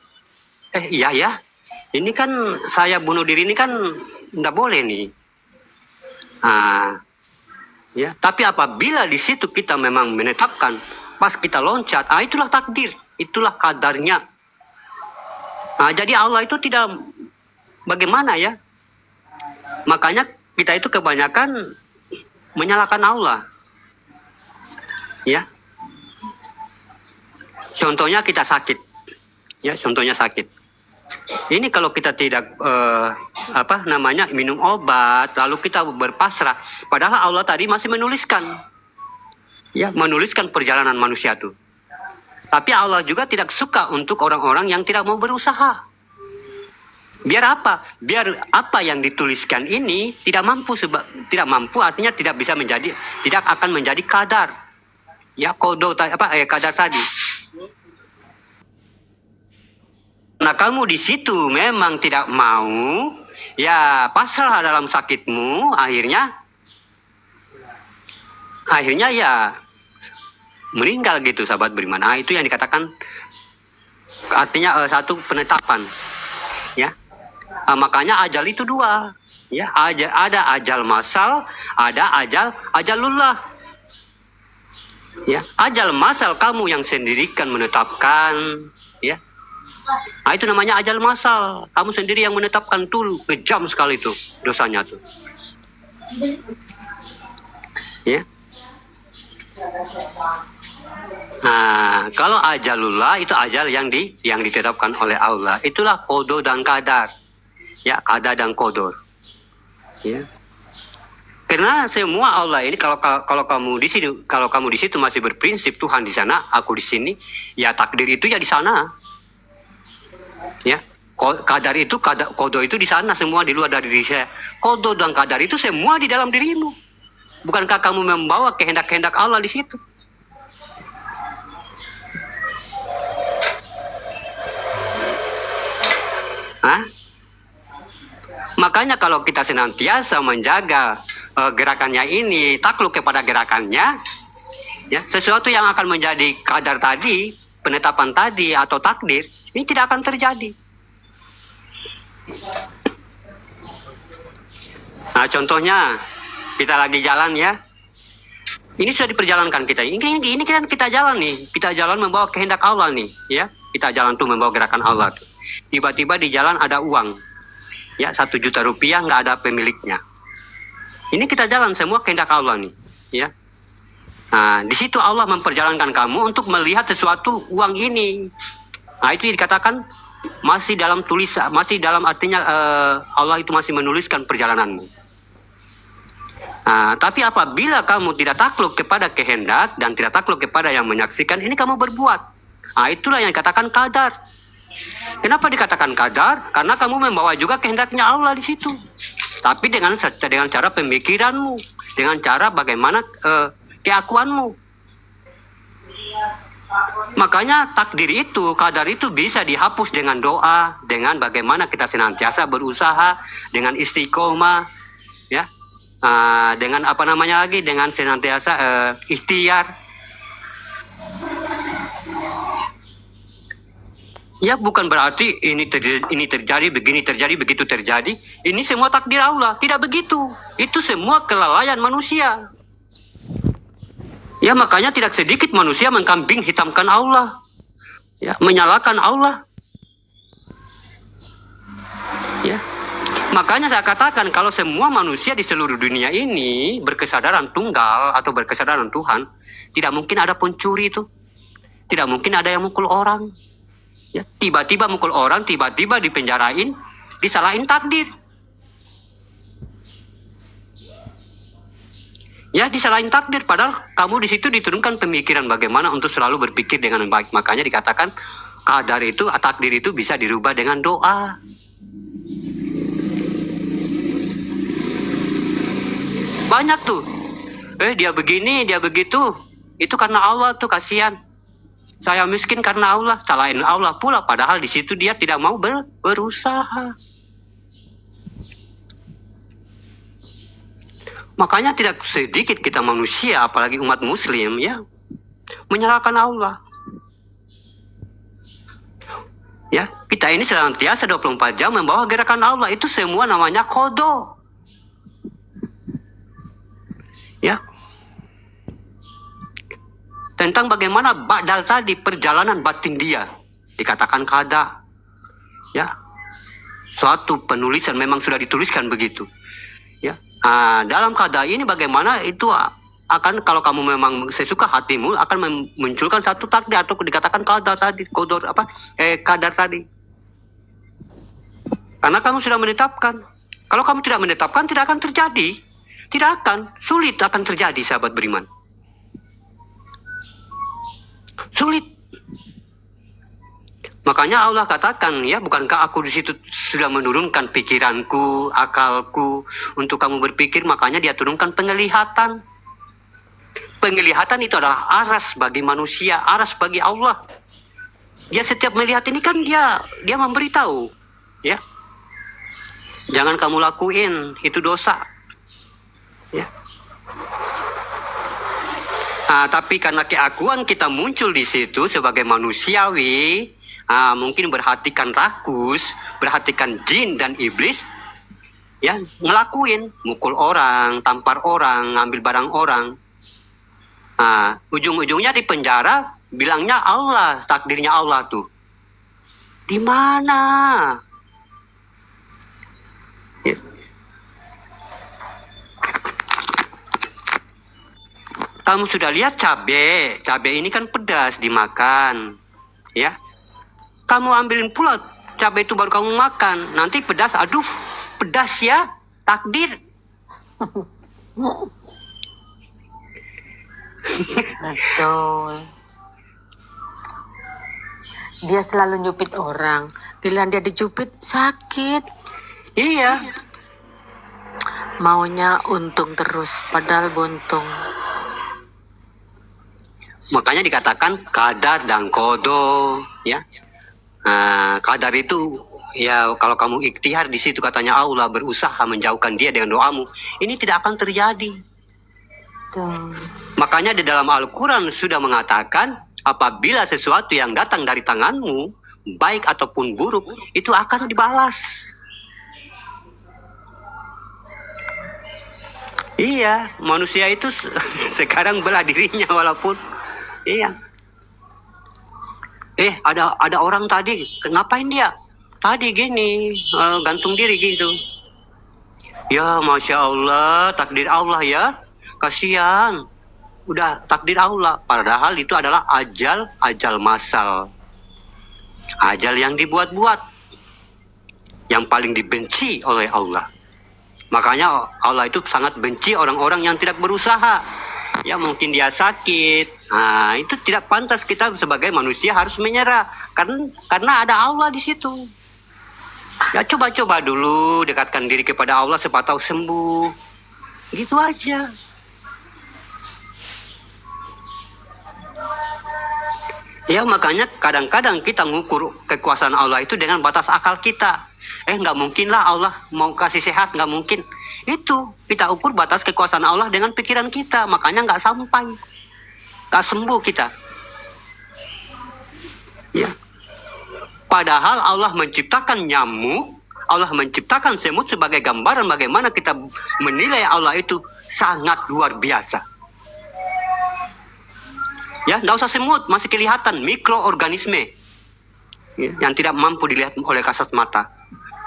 Iya ya, ini kan saya bunuh diri ini kan nggak boleh nih. Ya, tapi apabila di situ kita memang menetapkan pas kita loncat, itulah takdir, itulah kadarnya. Jadi Allah itu tidak bagaimana ya? Makanya kita itu kebanyakan menyalahkan Allah. Ya. Contohnya kita sakit. Ya, contohnya sakit. Ini kalau kita tidak minum obat, lalu kita berpasrah, padahal Allah tadi masih menuliskan. Ya, menuliskan perjalanan manusia itu. Tapi Allah juga tidak suka untuk orang-orang yang tidak mau berusaha. Biar apa? Biar apa yang dituliskan ini tidak mampu artinya tidak bisa menjadi, tidak akan menjadi kadar. Ya, kadar tadi. Nah, kamu di situ memang tidak mau, ya pasrah dalam sakitmu, akhirnya ya meninggal gitu, sahabat beriman. Nah, itu yang dikatakan artinya satu penetapan. Ya. Makanya ajal itu dua, ya, ada ajal masal, ada ajalullah. Ya, ajal masal kamu yang sendirikan menetapkan, ya. Nah, itu namanya ajal masal, kamu sendiri yang menetapkan tuh, kejam sekali tuh dosanya tuh. Ya. Nah, kalau ajalullah itu ajal yang ditetapkan oleh Allah, itulah qada dan qadar. Ya, qada dan qadar. Ya. Karena semua Allah ini kalau kamu di situ masih berprinsip Tuhan di sana, aku di sini, ya takdir itu ya di sana. Ya. Qadar itu qada itu di sana, semua di luar dari diri saya. Qada dan qadar itu semua di dalam dirimu. Bukankah kamu membawa kehendak-kehendak Allah di situ? Hah? Makanya kalau kita senantiasa menjaga gerakannya ini, takluk kepada gerakannya, ya, sesuatu yang akan menjadi kadar tadi, penetapan tadi atau takdir, ini tidak akan terjadi. Nah, contohnya kita lagi jalan, ya. Ini sudah diperjalankan kita. Ini kan kita jalan nih, kita jalan membawa kehendak Allah nih, ya. Kita jalan tuh membawa gerakan Allah tuh. Tiba-tiba di jalan ada uang, ya, 1 juta rupiah, nggak ada pemiliknya. Ini kita jalan semua kehendak Allah nih, ya. Nah, di situ Allah memperjalankan kamu untuk melihat sesuatu uang ini. Nah, itu dikatakan masih dalam tulisan, masih dalam artinya Allah itu masih menuliskan perjalananmu. Nah, tapi apabila kamu tidak takluk kepada kehendak dan tidak takluk kepada yang menyaksikan, ini kamu berbuat. Nah, itulah yang dikatakan kadar. Kenapa dikatakan kadar? Karena kamu membawa juga kehendaknya Allah di situ. Tapi dengan cara pemikiranmu, dengan cara bagaimana keakuanmu. Makanya takdir itu, kadar itu bisa dihapus dengan doa, dengan bagaimana kita senantiasa berusaha, dengan istiqomah, ya, dengan dengan senantiasa ikhtiar. Ya, bukan berarti ini terjadi, begini terjadi, begitu terjadi. Ini semua takdir Allah. Tidak begitu. Itu semua kelalaian manusia. Ya, makanya tidak sedikit manusia mengkambing hitamkan Allah. Ya, menyalahkan Allah. Ya. Makanya saya katakan kalau semua manusia di seluruh dunia ini berkesadaran tunggal atau berkesadaran Tuhan, tidak mungkin ada pencuri itu. Tidak mungkin ada yang mukul orang. Ya, tiba-tiba mukul orang, tiba-tiba dipenjarain, disalahin takdir. Ya, disalahin takdir, padahal kamu di situ diturunkan pemikiran bagaimana untuk selalu berpikir dengan baik. Makanya dikatakan kadar itu, takdir itu bisa dirubah dengan doa. Banyak tuh. Dia begini, dia begitu. Itu karena Allah tuh, kasihan. Saya miskin karena Allah, salahin Allah pula, padahal di situ dia tidak mau berusaha. Makanya tidak sedikit kita manusia, apalagi umat muslim, ya, menyalahkan Allah. Ya, kita ini senantiasa 24 jam membawa gerakan Allah, itu semua namanya qada. Ya. Tentang bagaimana badal tadi, perjalanan batin dia, dikatakan qada. Ya. Suatu penulisan memang sudah dituliskan begitu. Ya, dalam keadaan ini bagaimana itu akan, kalau kamu memang sesuka hatimu, akan memunculkan satu takdir atau dikatakan kadar tadi, kadar tadi. Karena kamu sudah menetapkan. Kalau kamu tidak menetapkan, tidak akan terjadi. Tidak akan, sulit akan terjadi, sahabat beriman. Sulit. Makanya Allah katakan, ya, bukankah aku di situ sudah menurunkan pikiranku, akalku untuk kamu berpikir, makanya dia turunkan penglihatan. Penglihatan itu adalah aras bagi manusia, aras bagi Allah. Dia setiap melihat ini kan dia memberitahu, ya. Jangan kamu lakuin, itu dosa. Ya. Tapi karena keakuan kita muncul di situ sebagai manusiawi, mungkin berhatikan rakus, berhatikan jin dan iblis, ya, ngelakuin, mukul orang, tampar orang, ngambil barang orang. Ujung-ujungnya di penjara, bilangnya Allah, takdirnya Allah tuh. Di mana? Ya. Kamu sudah lihat cabai ini kan pedas dimakan, ya. Kamu ambilin pula cabai itu baru kamu makan, nanti pedas, aduh, pedas ya, takdir. Betul. Dia selalu nyupit orang. Giliran dia dijupit sakit. Iya. Maunya untung terus, padahal buntung. Makanya dikatakan kadar dan kodo, ya. Kadar itu, ya, kalau kamu ikhtiar di situ, katanya Allah berusaha menjauhkan dia dengan doamu, ini tidak akan terjadi. Tuh. Makanya di dalam Al-Quran sudah mengatakan, apabila sesuatu yang datang dari tanganmu, baik ataupun buruk, itu akan dibalas. Iya, manusia itu sekarang bela dirinya walaupun, iya. Ada orang tadi, ngapain dia? Tadi gini, gantung diri gitu. Ya, Masya Allah, takdir Allah ya. Kasihan. Udah takdir Allah. Padahal itu adalah ajal masal. Ajal yang dibuat-buat. Yang paling dibenci oleh Allah. Makanya Allah itu sangat benci orang-orang yang tidak berusaha. Ya, mungkin dia sakit. Itu tidak pantas kita sebagai manusia harus menyerah. Karena ada Allah di situ. Ya, coba-coba dulu dekatkan diri kepada Allah, siapa tahu sembuh. Gitu aja. Ya, makanya kadang-kadang kita ngukur kekuasaan Allah itu dengan batas akal kita. Nggak mungkin lah Allah mau kasih sehat, nggak mungkin. Itu, kita ukur batas kekuasaan Allah dengan pikiran kita. Makanya nggak sampai. Nggak sembuh kita. Ya. Padahal Allah menciptakan nyamuk, Allah menciptakan semut sebagai gambaran bagaimana kita menilai Allah itu sangat luar biasa. Ya, nggak usah semut, masih kelihatan mikroorganisme, ya, yang tidak mampu dilihat oleh kasat mata.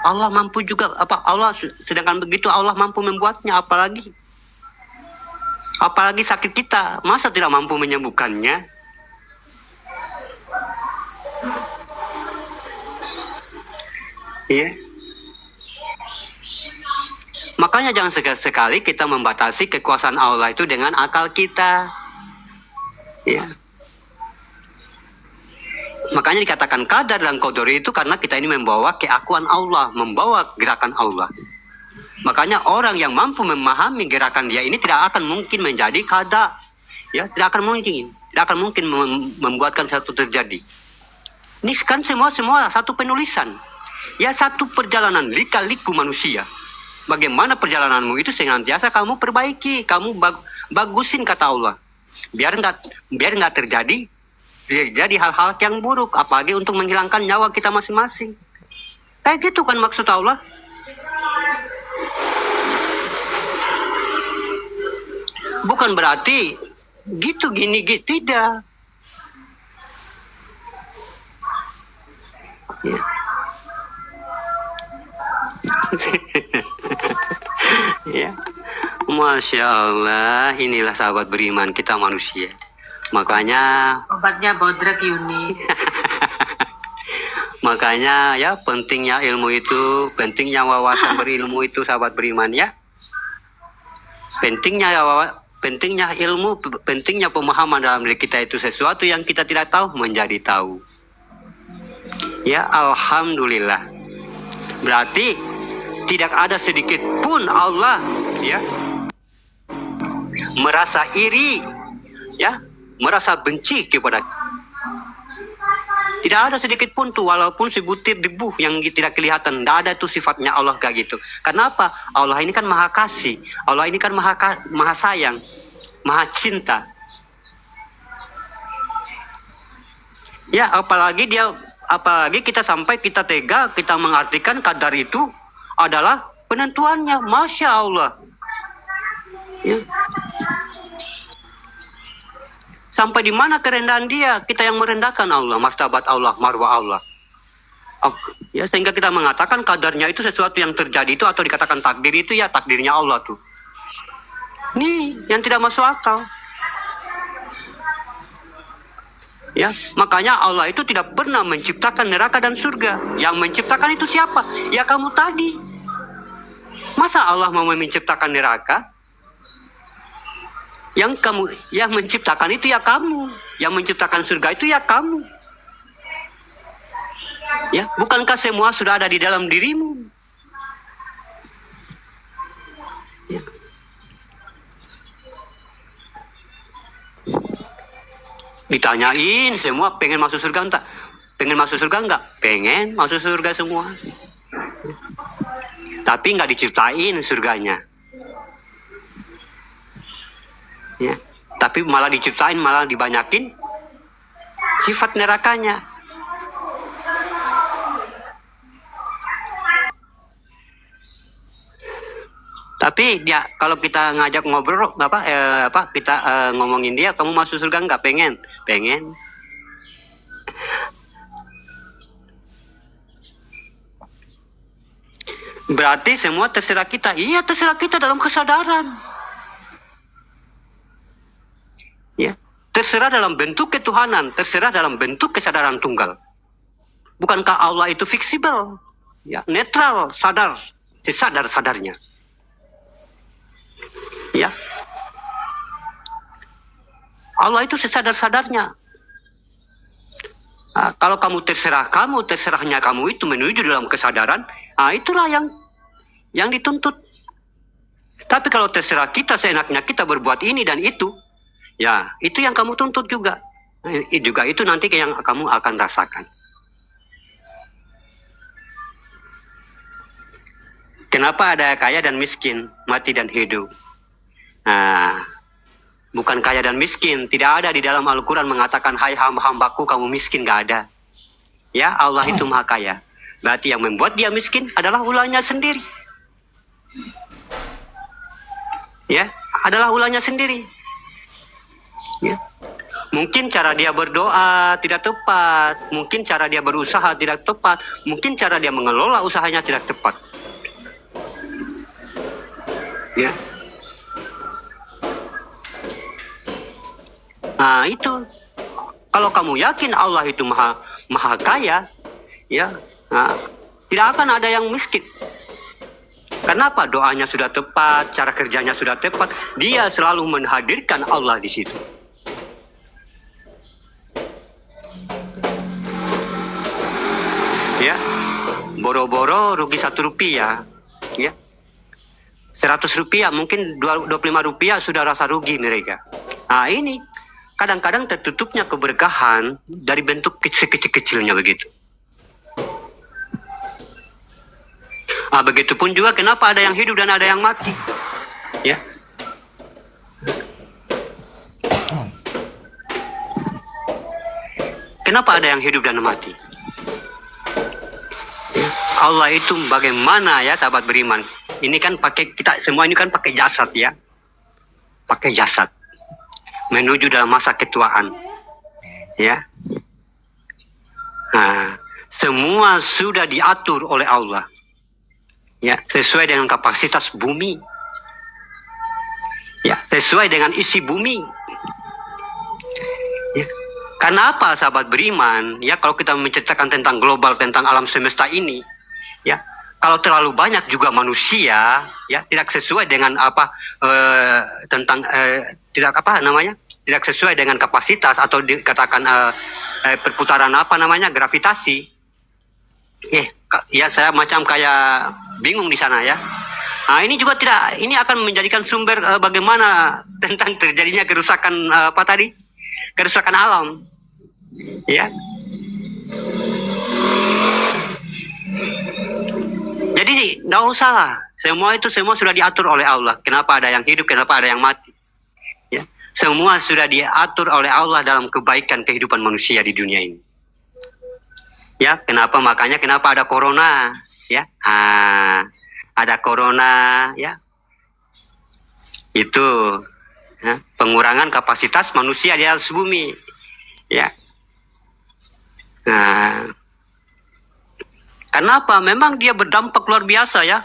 Allah mampu juga, Allah sedangkan begitu Allah mampu membuatnya, apalagi sakit kita, masa tidak mampu menyembuhkannya? Ya. Makanya jangan sekali-sekali kita membatasi kekuasaan Allah itu dengan akal kita. Ya. Makanya dikatakan kadar dan qadar itu karena kita ini membawa keakuan Allah, membawa gerakan Allah. Makanya orang yang mampu memahami gerakan dia ini tidak akan mungkin menjadi kada. Ya, tidak akan mungkin membuatkan satu terjadi. Ini kan semua satu penulisan. Ya, satu perjalanan lika-liku manusia. Bagaimana perjalananmu itu senantiasa kamu perbaiki, kamu bagusin kata Allah. Biar nggak terjadi hal-hal yang buruk, apalagi untuk menghilangkan nyawa kita masing-masing. Kayak gitu kan maksud Allah. Bukan berarti gini tidak. Ya. Ya, Masya Allah, inilah sahabat beriman kita manusia. Makanya Obatnya bodrek Yuni. Makanya ya pentingnya ilmu itu, pentingnya wawasan berilmu itu sahabat beriman ya. Pentingnya ilmu, pentingnya pemahaman dalam diri kita itu sesuatu yang kita tidak tahu menjadi tahu. Ya, alhamdulillah. Berarti tidak ada sedikit pun Allah ya merasa iri, ya, merasa benci kepada. Tidak ada sedikit pun tuh, walaupun sebutir debu yang tidak kelihatan. Tidak ada tuh sifatnya Allah kayak gitu. Kenapa? Allah ini kan maha kasih. Allah ini kan maha sayang. Maha cinta. Ya, apalagi kita sampai kita tega, kita mengartikan kadar itu adalah penentuannya. Masya Allah. Ya. Sampai di mana kerendahan dia? Kita yang merendahkan Allah, martabat Allah, marwah Allah. Ya, sehingga kita mengatakan kadarnya itu sesuatu yang terjadi itu, atau dikatakan takdir itu ya takdirnya Allah tuh. Ini yang tidak masuk akal. Ya, makanya Allah itu tidak pernah menciptakan neraka dan surga. Yang menciptakan itu siapa? Ya kamu tadi. Masa Allah mau menciptakan neraka? Yang menciptakan itu ya kamu. Yang menciptakan surga itu ya kamu. Ya, bukankah semua sudah ada di dalam dirimu? Ya. Ditanyain semua pengen masuk surga enggak? Pengen masuk surga enggak? Pengen masuk surga semua. Tapi enggak diciptain surganya. Ya, tapi malah diciptain, malah dibanyakin sifat nerakanya. Tapi dia kalau kita ngajak ngobrol kita ngomongin dia, kamu masuk surga nggak? Pengen. Berarti semua terserah kita. Iya, terserah kita dalam kesadaran. Ya, terserah dalam bentuk ketuhanan, terserah dalam bentuk kesadaran tunggal. Bukankah Allah itu fleksibel, ya, netral, sadar, sesadar-sadarnya. Ya, Allah itu sesadar-sadarnya. Nah, kalau kamu terserahnya kamu itu menuju dalam kesadaran, itulah yang dituntut. Tapi kalau terserah kita seenaknya kita berbuat ini dan itu, ya, itu yang kamu tuntut juga. Juga itu nanti yang kamu akan rasakan. Kenapa ada kaya dan miskin, mati dan hidup? Bukan kaya dan miskin. Tidak ada di dalam Al-Quran mengatakan, hai hamba-hambaku kamu miskin, gak ada. Ya, Allah itu maha kaya. Berarti yang membuat dia miskin adalah ulahnya sendiri. Ya, adalah ulahnya sendiri. Ya. Mungkin cara dia berdoa tidak tepat, mungkin cara dia berusaha tidak tepat, mungkin cara dia mengelola usahanya tidak tepat. Ya. Nah, itu. Kalau kamu yakin Allah itu maha kaya, ya, tidak akan ada yang miskin. Kenapa? Doanya sudah tepat, cara kerjanya sudah tepat, dia selalu menghadirkan Allah di situ. Ya, boro-boro rugi 1 rupiah, ya, 100 rupiah, mungkin 25 rupiah sudah rasa rugi mereka. Nah, ini kadang-kadang tertutupnya keberkahan dari bentuk kecil-kecilnya begitu. Begitupun juga kenapa ada yang hidup dan ada yang mati, ya. Kenapa ada yang hidup dan mati? Allah itu bagaimana ya sahabat beriman? Ini kan kita semua ini kan pakai jasad ya. Pakai jasad. Menuju dalam masa ketuaan. Ya. Nah, semua sudah diatur oleh Allah. ya, sesuai dengan kapasitas bumi, ya, sesuai dengan isi bumi. Ya. Karena apa, sahabat beriman? Ya, kalau kita menceritakan tentang global, tentang alam semesta ini, ya, kalau terlalu banyak juga manusia, ya, tidak sesuai dengan apa tidak apa namanya, tidak sesuai dengan kapasitas atau dikatakan perputaran apa namanya, gravitasi. Ya, saya macam kayak bingung di sana ya. Nah, ini juga tidak, ini akan menjadikan sumber bagaimana tentang terjadinya kerusakan apa tadi? Kerusakan alam. Ya. Jadi sih, nggak usah lah. Semua sudah diatur oleh Allah. Kenapa ada yang hidup, kenapa ada yang mati? Ya. Semua sudah diatur oleh Allah dalam kebaikan kehidupan manusia di dunia ini. Ya, makanya kenapa ada corona? Ya, ada corona, ya. Itu ya, pengurangan kapasitas manusia di atas bumi. Ya. Nah, kenapa? Memang dia berdampak luar biasa ya.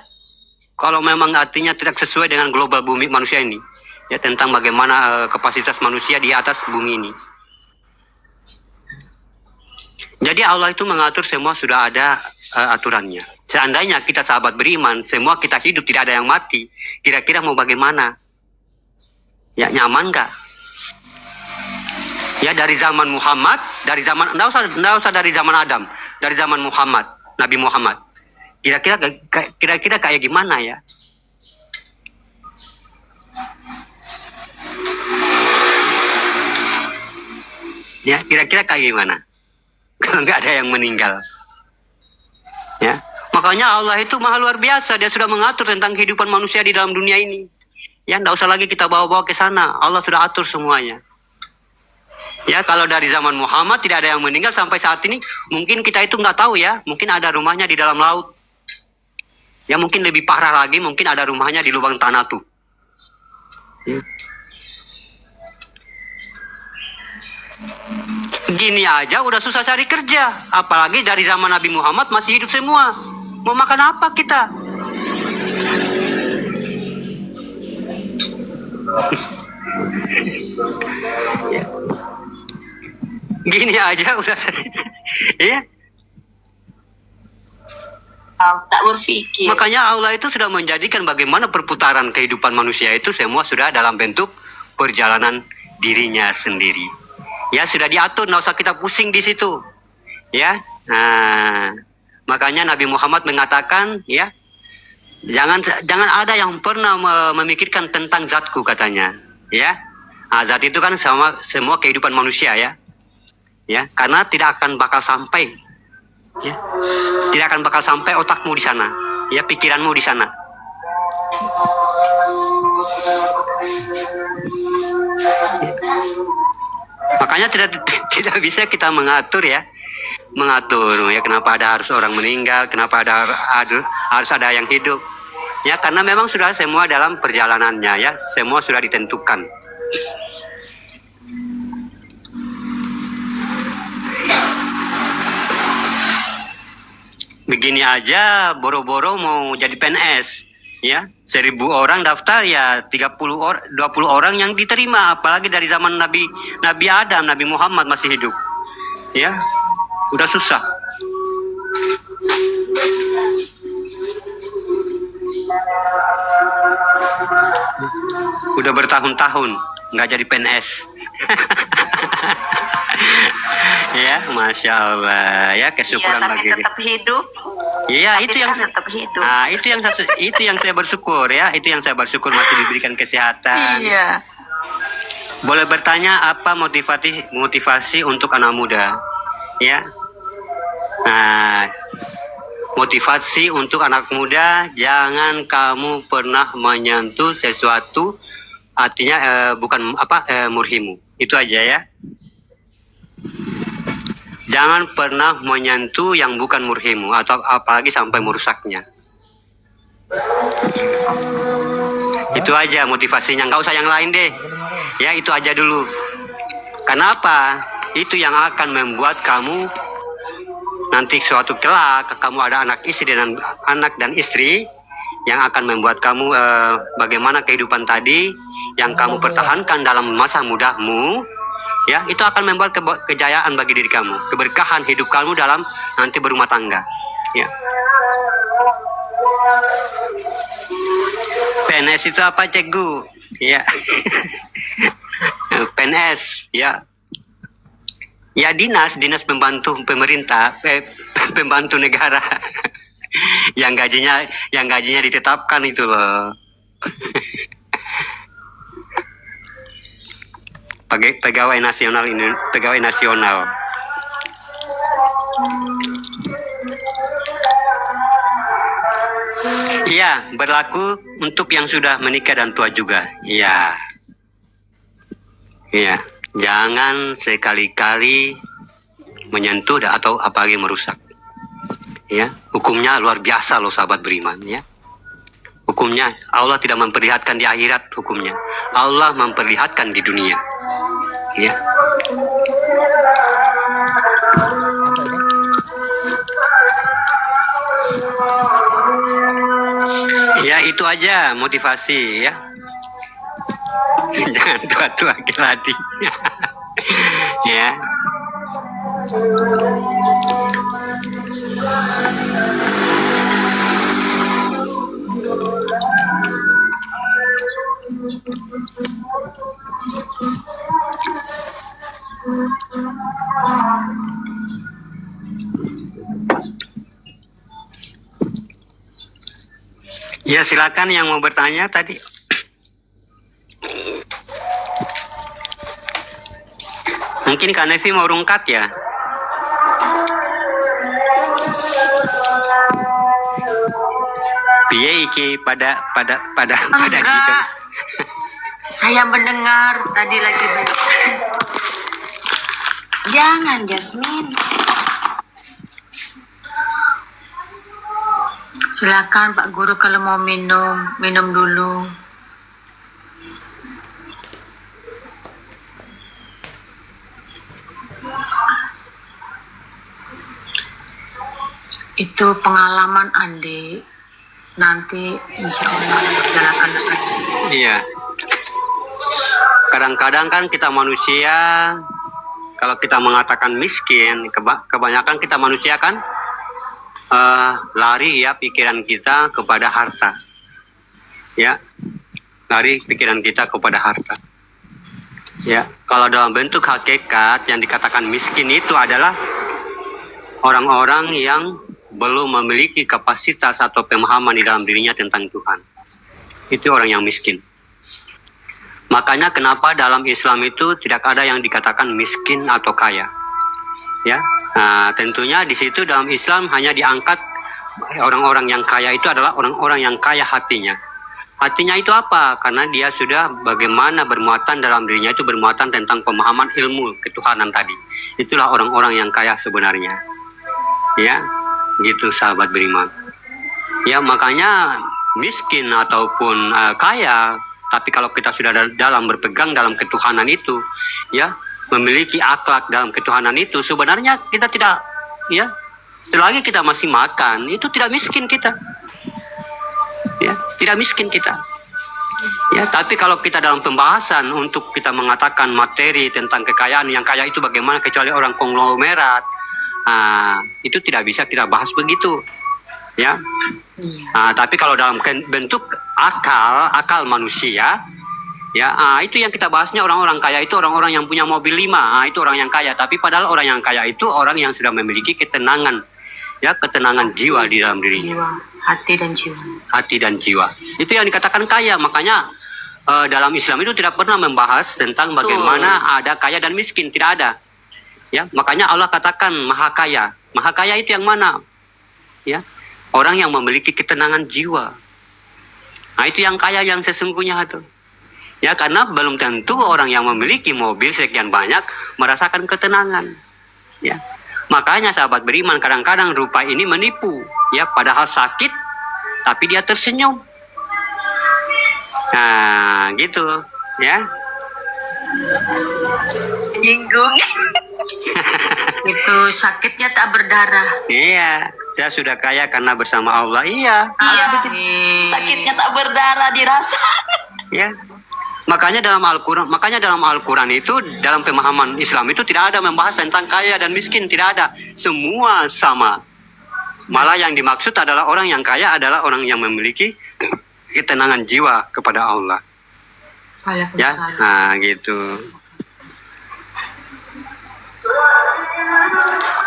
Kalau memang artinya tidak sesuai dengan global bumi manusia ini, ya, tentang bagaimana kapasitas manusia di atas bumi ini. Jadi Allah itu mengatur semua, sudah ada aturannya. Seandainya kita sahabat beriman, semua kita hidup tidak ada yang mati, kira-kira mau bagaimana? Ya, nyaman nggak? Ya, dari zaman Muhammad, nggak usah dari zaman Adam, dari zaman Muhammad, Nabi Muhammad. Kira-kira kayak gimana ya? Ya, kira-kira kayak gimana? Kalau nggak ada yang meninggal. Ya, makanya Allah itu maha luar biasa. Dia sudah mengatur tentang kehidupan manusia di dalam dunia ini. Ya, nggak usah lagi kita bawa-bawa ke sana. Allah sudah atur semuanya. Ya, kalau dari zaman Muhammad tidak ada yang meninggal sampai saat ini, mungkin kita itu nggak tahu ya. Mungkin ada rumahnya di dalam laut. Ya, mungkin lebih parah lagi, mungkin ada rumahnya di lubang tanah tuh. Ya. Gini aja udah susah cari kerja, apalagi dari zaman Nabi Muhammad masih hidup semua. Mau makan apa kita? Gini aja udah, ya. Tak berpikir. Makanya Allah itu sudah menjadikan bagaimana perputaran kehidupan manusia itu semua sudah dalam bentuk perjalanan dirinya sendiri. Ya, sudah diatur, nggak usah kita pusing di situ. Ya, nah, makanya Nabi Muhammad mengatakan, ya, jangan ada yang pernah memikirkan tentang zatku, katanya. Ya, nah, zat itu kan semua kehidupan manusia ya. Ya, karena tidak akan bakal sampai, ya, tidak akan bakal sampai otakmu di sana, ya, pikiranmu di sana. Ya. Makanya tidak bisa kita mengatur ya, kenapa harus orang meninggal, kenapa harus ada yang hidup, ya, karena memang sudah semua dalam perjalanannya ya, semua sudah ditentukan. Begini aja, boro-boro mau jadi PNS, ya, 1000 orang daftar, ya 20 orang yang diterima, apalagi dari zaman Nabi Adam, Nabi Muhammad masih hidup, ya, udah susah. Udah bertahun-tahun nggak jadi PNS. Ya, Masya Allah, ya, kesyukuran bagi Tapi tetap hidup. Iya, Tapi itu yang kan tetap hidup. nah, itu yang saya bersyukur ya, itu yang saya bersyukur masih diberikan kesehatan. Iya. Boleh bertanya apa motivasi untuk anak muda? Ya. Nah, motivasi untuk anak muda, jangan kamu pernah menyentuh sesuatu, artinya bukan murhimu. Itu aja ya. Jangan pernah menyentuh yang bukan murhimu, atau apalagi sampai merusaknya. Itu aja motivasinya, nggak usah yang lain deh. Ya, itu aja dulu. Kenapa? Itu yang akan membuat kamu nanti suatu kelak, kamu ada anak dan istri, yang akan membuat kamu bagaimana kehidupan tadi yang kamu pertahankan dalam masa mudahmu, ya, itu akan membuat kejayaan bagi diri kamu, keberkahan hidup kamu dalam nanti berumah tangga, ya. PNS itu apa, Cikgu? Ya. PNS, ya. Ya, dinas pembantu pemerintah, pembantu negara. yang gajinya ditetapkan itu loh. Pegawai nasional ini, pegawai nasional. Iya, berlaku untuk yang sudah menikah dan tua juga. Iya. Iya, jangan sekali-kali menyentuh atau apalagi merusak. Ya, hukumnya luar biasa loh sahabat beriman, ya. Hukumnya Allah tidak memperlihatkan di akhirat hukumnya. Allah memperlihatkan di dunia. Ya. Ya, itu aja motivasi, ya. Jangan tua-tua keladi. Ya. Ya, silakan yang mau bertanya tadi. Mungkin Kak Nevi mau rungkat ya. Piye iki pada Enggak. gitu. Saya mendengar tadi lagi. Jangan, Jasmine. Silakan Pak Guru kalau mau minum dulu. Itu pengalaman Andi. Nanti insya Allah jalankan saja. Iya. Kadang-kadang kan kita manusia, kalau kita mengatakan miskin, kebanyakan kita manusia kan lari ya pikiran kita kepada harta. Ya. Lari pikiran kita kepada harta. Ya, kalau dalam bentuk hakikat yang dikatakan miskin itu adalah orang-orang yang belum memiliki kapasitas atau pemahaman di dalam dirinya tentang Tuhan. Itu orang yang miskin. Makanya kenapa dalam Islam itu tidak ada yang dikatakan miskin atau kaya. Ya, nah, tentunya di situ dalam Islam hanya diangkat orang-orang yang kaya itu adalah orang-orang yang kaya hatinya. Hatinya itu apa? Karena dia sudah bagaimana bermuatan dalam dirinya itu bermuatan tentang pemahaman ilmu ketuhanan tadi. Itulah orang-orang yang kaya sebenarnya. Ya. Gitu sahabat beriman. Ya, makanya miskin ataupun kaya, tapi kalau kita sudah dalam berpegang dalam ketuhanan itu, ya, memiliki akhlak dalam ketuhanan itu, sebenarnya kita tidak, ya, selagi kita masih makan, itu tidak miskin kita. Ya, tidak miskin kita. Ya, tapi kalau kita dalam pembahasan untuk kita mengatakan materi tentang kekayaan, yang kaya itu bagaimana kecuali orang konglomerat, itu tidak bisa kita bahas begitu, ya. Tapi kalau dalam bentuk akal manusia, ya, itu yang kita bahasnya orang-orang kaya itu orang-orang yang punya mobil 5, itu orang yang kaya. Tapi padahal orang yang kaya itu orang yang sudah memiliki ketenangan, ya, ketenangan jiwa di dalam dirinya. Hati dan jiwa. Hati dan jiwa. Itu yang dikatakan kaya. Makanya dalam Islam itu tidak pernah membahas tentang bagaimana ada kaya dan miskin, tidak ada. Ya, makanya Allah katakan maha kaya. Maha kaya itu yang mana? Ya, orang yang memiliki ketenangan jiwa. Nah, itu yang kaya yang sesungguhnya itu. Ya, karena belum tentu orang yang memiliki mobil sekian banyak merasakan ketenangan. Ya. Makanya sahabat beriman kadang-kadang rupa ini menipu. Ya, padahal sakit tapi dia tersenyum. Nah, gitu, ya. Nyinggung. Itu sakitnya tak berdarah. Iya. Saya sudah kaya karena bersama Allah. Iya. Iya. Amin. Sakitnya tak berdarah dirasa. Ya. Makanya dalam Al-Quran itu, dalam pemahaman Islam itu tidak ada membahas tentang kaya dan miskin, tidak ada. Semua sama. Malah yang dimaksud adalah orang yang kaya adalah orang yang memiliki ketenangan jiwa kepada Allah. Ya, nah gitu.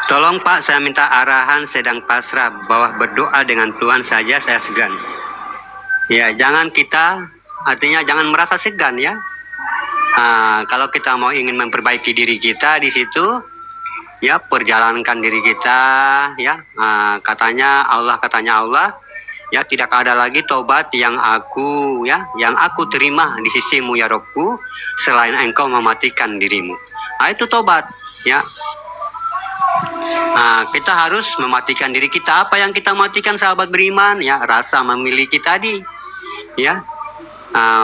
Tolong Pak, saya minta arahan, sedang pasrah bahwa berdoa dengan Tuhan saja saya segan. Ya, jangan kita, artinya jangan merasa segan ya. Kalau kita mau ingin memperbaiki diri kita di situ, ya perjalankan diri kita, ya. Katanya Allah, ya tidak ada lagi tobat yang aku terima di sisimu ya Robku, selain engkau mematikan dirimu. Itu tobat, ya. Kita harus mematikan diri kita. Apa yang kita matikan sahabat beriman? Ya, rasa memiliki tadi. Ya,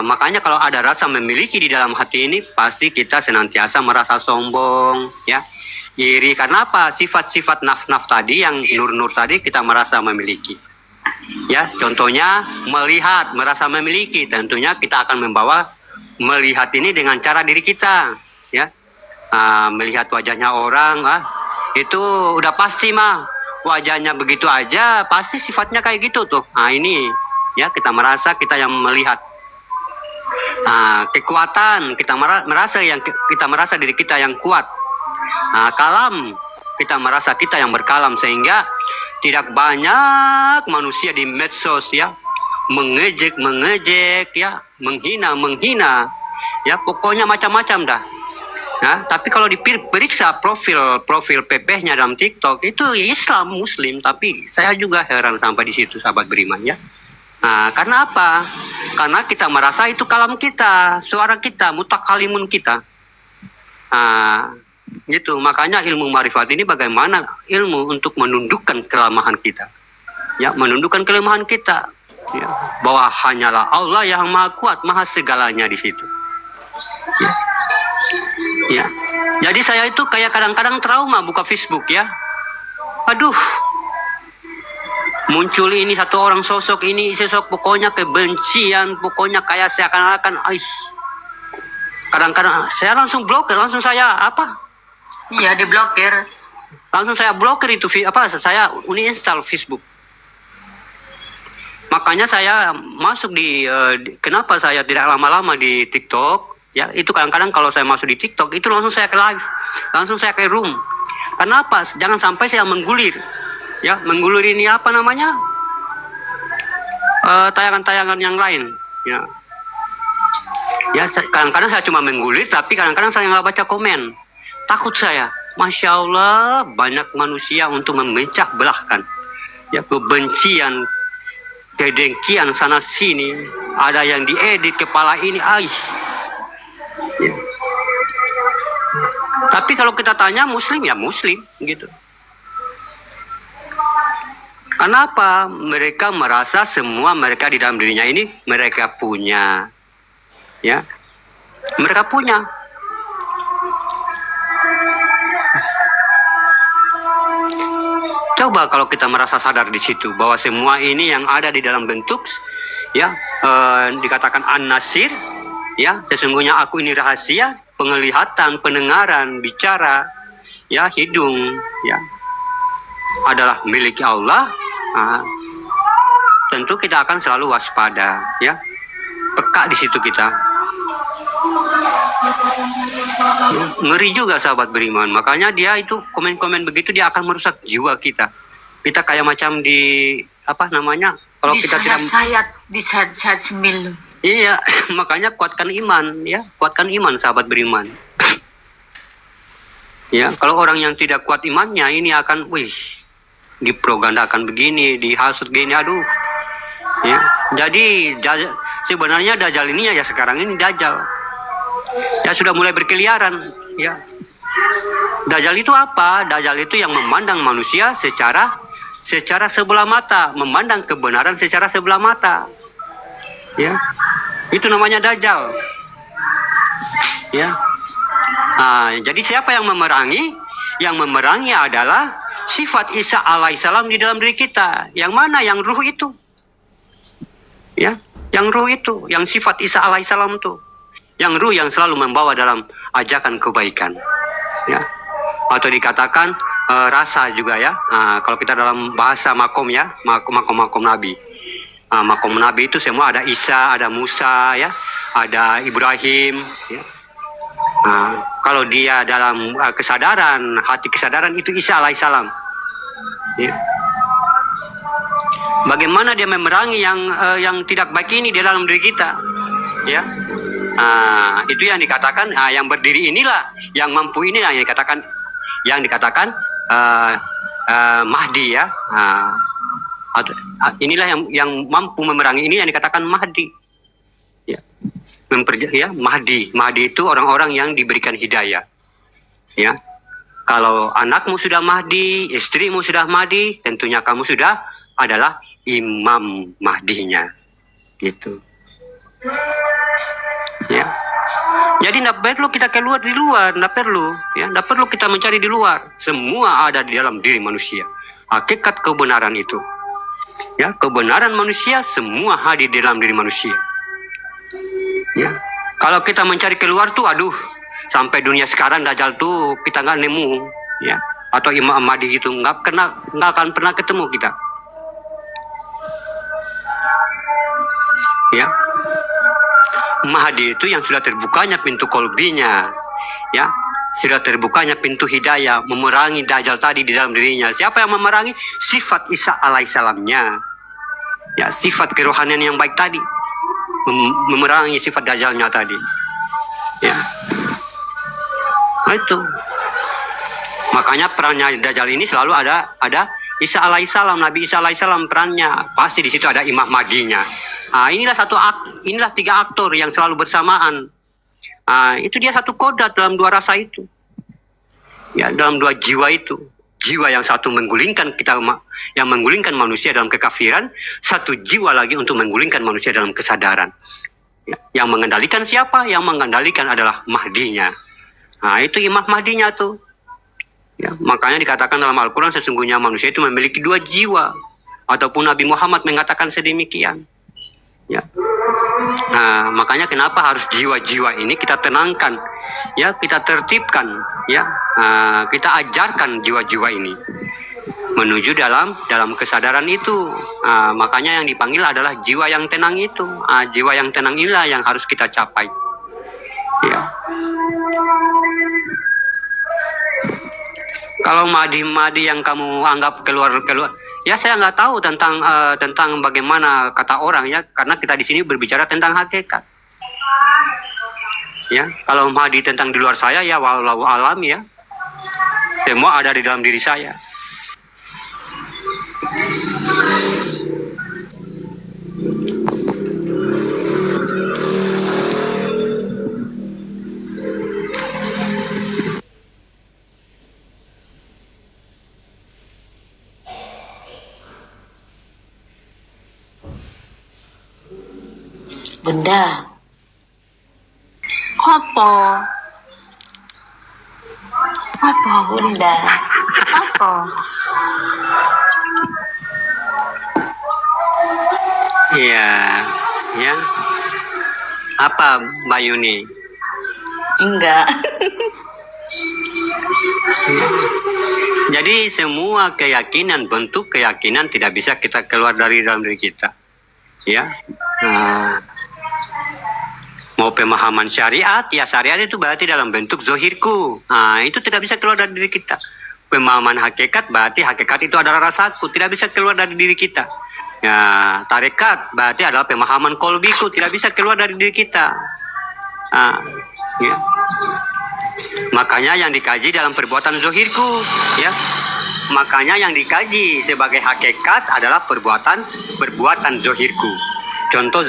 makanya kalau ada rasa memiliki di dalam hati ini, pasti kita senantiasa merasa sombong, ya, iri. Karena apa? Sifat-sifat naf-naf tadi, yang nur-nur tadi kita merasa memiliki. Ya, contohnya melihat, merasa memiliki. Tentunya kita akan membawa melihat ini dengan cara diri kita, ya. Melihat wajahnya orang, itu udah pasti mah wajahnya begitu aja, pasti sifatnya kayak gitu tuh. Ini ya kita merasa kita yang melihat. Kekuatan kita merasa diri kita yang kuat. Kalam kita merasa kita yang berkalam, sehingga tidak banyak manusia di medsos ya mengejek ya, menghina ya, pokoknya macam-macam dah. Nah, tapi kalau diperiksa profil PP-nya dalam TikTok itu Islam Muslim, tapi saya juga heran sampai di situ sahabat beriman ya. Karena apa? Karena kita merasa itu kalam kita, suara kita, mutakalimun kita. Gitu. Makanya ilmu marifat ini bagaimana ilmu untuk menundukkan kelemahan kita. Ya, menundukkan kelemahan kita. Ya, bahwa hanyalah Allah yang Maha Kuat, Maha segalanya di situ. Ya. Ya, jadi saya itu kayak kadang-kadang trauma buka Facebook ya. Aduh, muncul ini satu orang sosok pokoknya kebencian, pokoknya kayak seakan-akan kadang-kadang saya langsung blokir, langsung saya Iya, diblokir. Langsung saya blokir itu saya uninstall Facebook. Makanya saya masuk kenapa saya tidak lama-lama di TikTok? Ya, itu kadang-kadang kalau saya masuk di TikTok itu langsung saya ke live, langsung saya ke room. Kenapa? Jangan sampai saya menggulir. Ya, menggulir ini apa namanya? Tayangan-tayangan yang lain. Ya. Ya, kadang-kadang saya cuma menggulir, tapi kadang-kadang saya nggak baca komen. Takut saya. Masya Allah, banyak manusia untuk memecah belahkan. Ya, kebencian, kedengkian sana sini. Ada yang diedit kepala ini, Ya. Tapi kalau kita tanya Muslim ya Muslim gitu. Kenapa? Mereka merasa semua mereka di dalam dirinya ini mereka punya, ya, mereka punya. Coba kalau kita merasa sadar di situ bahwa semua ini yang ada di dalam bentuk, ya, dikatakan an-nasir. Ya, sesungguhnya aku ini rahasia, penglihatan, pendengaran, bicara, ya, hidung, ya, adalah milik Allah. Tentu kita akan selalu waspada, ya, peka di situ kita. Ngeri juga sahabat beriman, makanya dia itu komen-komen begitu dia akan merusak jiwa kita. Kita kayak macam kalau kita tidak disayat sembil. Iya, makanya kuatkan iman, ya, kuatkan iman sahabat beriman. Ya, kalau orang yang tidak kuat imannya ini akan, diprogandakan begini, dihasut gini, aduh. Ya, jadi sebenarnya Dajjal ini ya sekarang ini Dajjal. Ya sudah mulai berkeliaran, ya. Dajjal itu apa? Dajjal itu yang memandang manusia secara sebelah mata, memandang kebenaran secara sebelah mata. Ya, itu namanya Dajjal. Ya. Jadi siapa yang memerangi? Yang memerangi adalah sifat Isa alaihissalam di dalam diri kita. Yang mana? Yang ruh itu. Ya, yang ruh itu, yang sifat Isa alaihissalam itu. Yang ruh yang selalu membawa dalam ajakan kebaikan. Ya. Atau dikatakan rasa juga ya. Kalau kita dalam bahasa makom ya, makom Nabi. Makom Nabi itu semua ada Isa, ada Musa ya, ada Ibrahim ya. Kalau dia dalam kesadaran, hati kesadaran itu Isa alaihissalam. Ya. Bagaimana dia memerangi yang tidak baik ini di dalam diri kita, ya? Itu yang dikatakan yang berdiri inilah, yang mampu inilah yang dikatakan Mahdi ya. Inilah yang mampu memerangi ini yang dikatakan Mahdi. Ya. Mahdi itu orang-orang yang diberikan hidayah. Ya. Kalau anakmu sudah Mahdi, istrimu sudah Mahdi, tentunya kamu sudah adalah Imam Mahdinya. Gitu. Ya. Jadi tidak perlu kita keluar di luar, tidak perlu, ya, tidak perlu kita mencari di luar. Semua ada di dalam diri manusia. Hakikat kebenaran itu, ya, kebenaran manusia semua hadir di dalam diri manusia. Ya. Kalau kita mencari keluar tuh, aduh, sampai dunia sekarang Dajjal tuh kita nggak nemu, ya, atau Imam Mahdi itu nggak akan pernah ketemu kita. Ya. Mahdi itu yang sudah terbukanya pintu kolbinya, ya, sudah terbukanya pintu hidayah, memerangi Dajjal tadi di dalam dirinya. Siapa yang memerangi? Sifat Isa alaihissalamnya, ya, sifat kerohanian yang baik tadi, memerangi sifat Dajjalnya tadi, ya. Nah, itu makanya perannya Dajjal ini selalu ada Isa alaihissalam, Nabi Isa alaihissalam perannya pasti di situ ada Imam Mahdinya. Inilah 3 aktor yang selalu bersamaan. Itu dia satu kodrat dalam 2 rasa itu. Ya, dalam 2 jiwa itu. Jiwa yang satu menggulingkan yang menggulingkan manusia dalam kekafiran, satu jiwa lagi untuk menggulingkan manusia dalam kesadaran. Ya, yang mengendalikan siapa? Yang mengendalikan adalah Mahdinya. Itu Imam Mahdinya tuh. Ya, makanya dikatakan dalam Al-Quran sesungguhnya manusia itu memiliki 2 jiwa. Ataupun Nabi Muhammad mengatakan sedemikian. Ya. Makanya kenapa harus jiwa-jiwa ini kita tenangkan, ya, kita tertibkan, ya, kita ajarkan jiwa-jiwa ini menuju dalam kesadaran itu. Makanya yang dipanggil adalah jiwa yang tenang itu. Jiwa yang tenang inilah yang harus kita capai. Ya. Kalau Mahdi yang kamu anggap keluar, ya saya nggak tahu tentang bagaimana kata orang ya, karena kita di sini berbicara tentang hakikat. Ya, kalau Mahdi tentang di luar saya ya wallahu alam ya, semua ada di dalam diri saya. Bunda, Apa? Apa? Bunda, Apa? Iya, ya. Apa Mbak Yuni? enggak. Jadi semua keyakinan, bentuk keyakinan tidak bisa kita keluar dari dalam diri kita. Ya. Mau pemahaman syariat, ya syariat itu berarti dalam bentuk zohirku. Itu tidak bisa keluar dari diri kita. Pemahaman hakikat berarti hakikat itu adalah rasaku, tidak bisa keluar dari diri kita. Ya, tarekat berarti adalah pemahaman kolbiku, tidak bisa keluar dari diri kita. Ya. Makanya yang dikaji dalam perbuatan zohirku, ya. Makanya yang dikaji sebagai hakikat adalah perbuatan zohirku. Contoh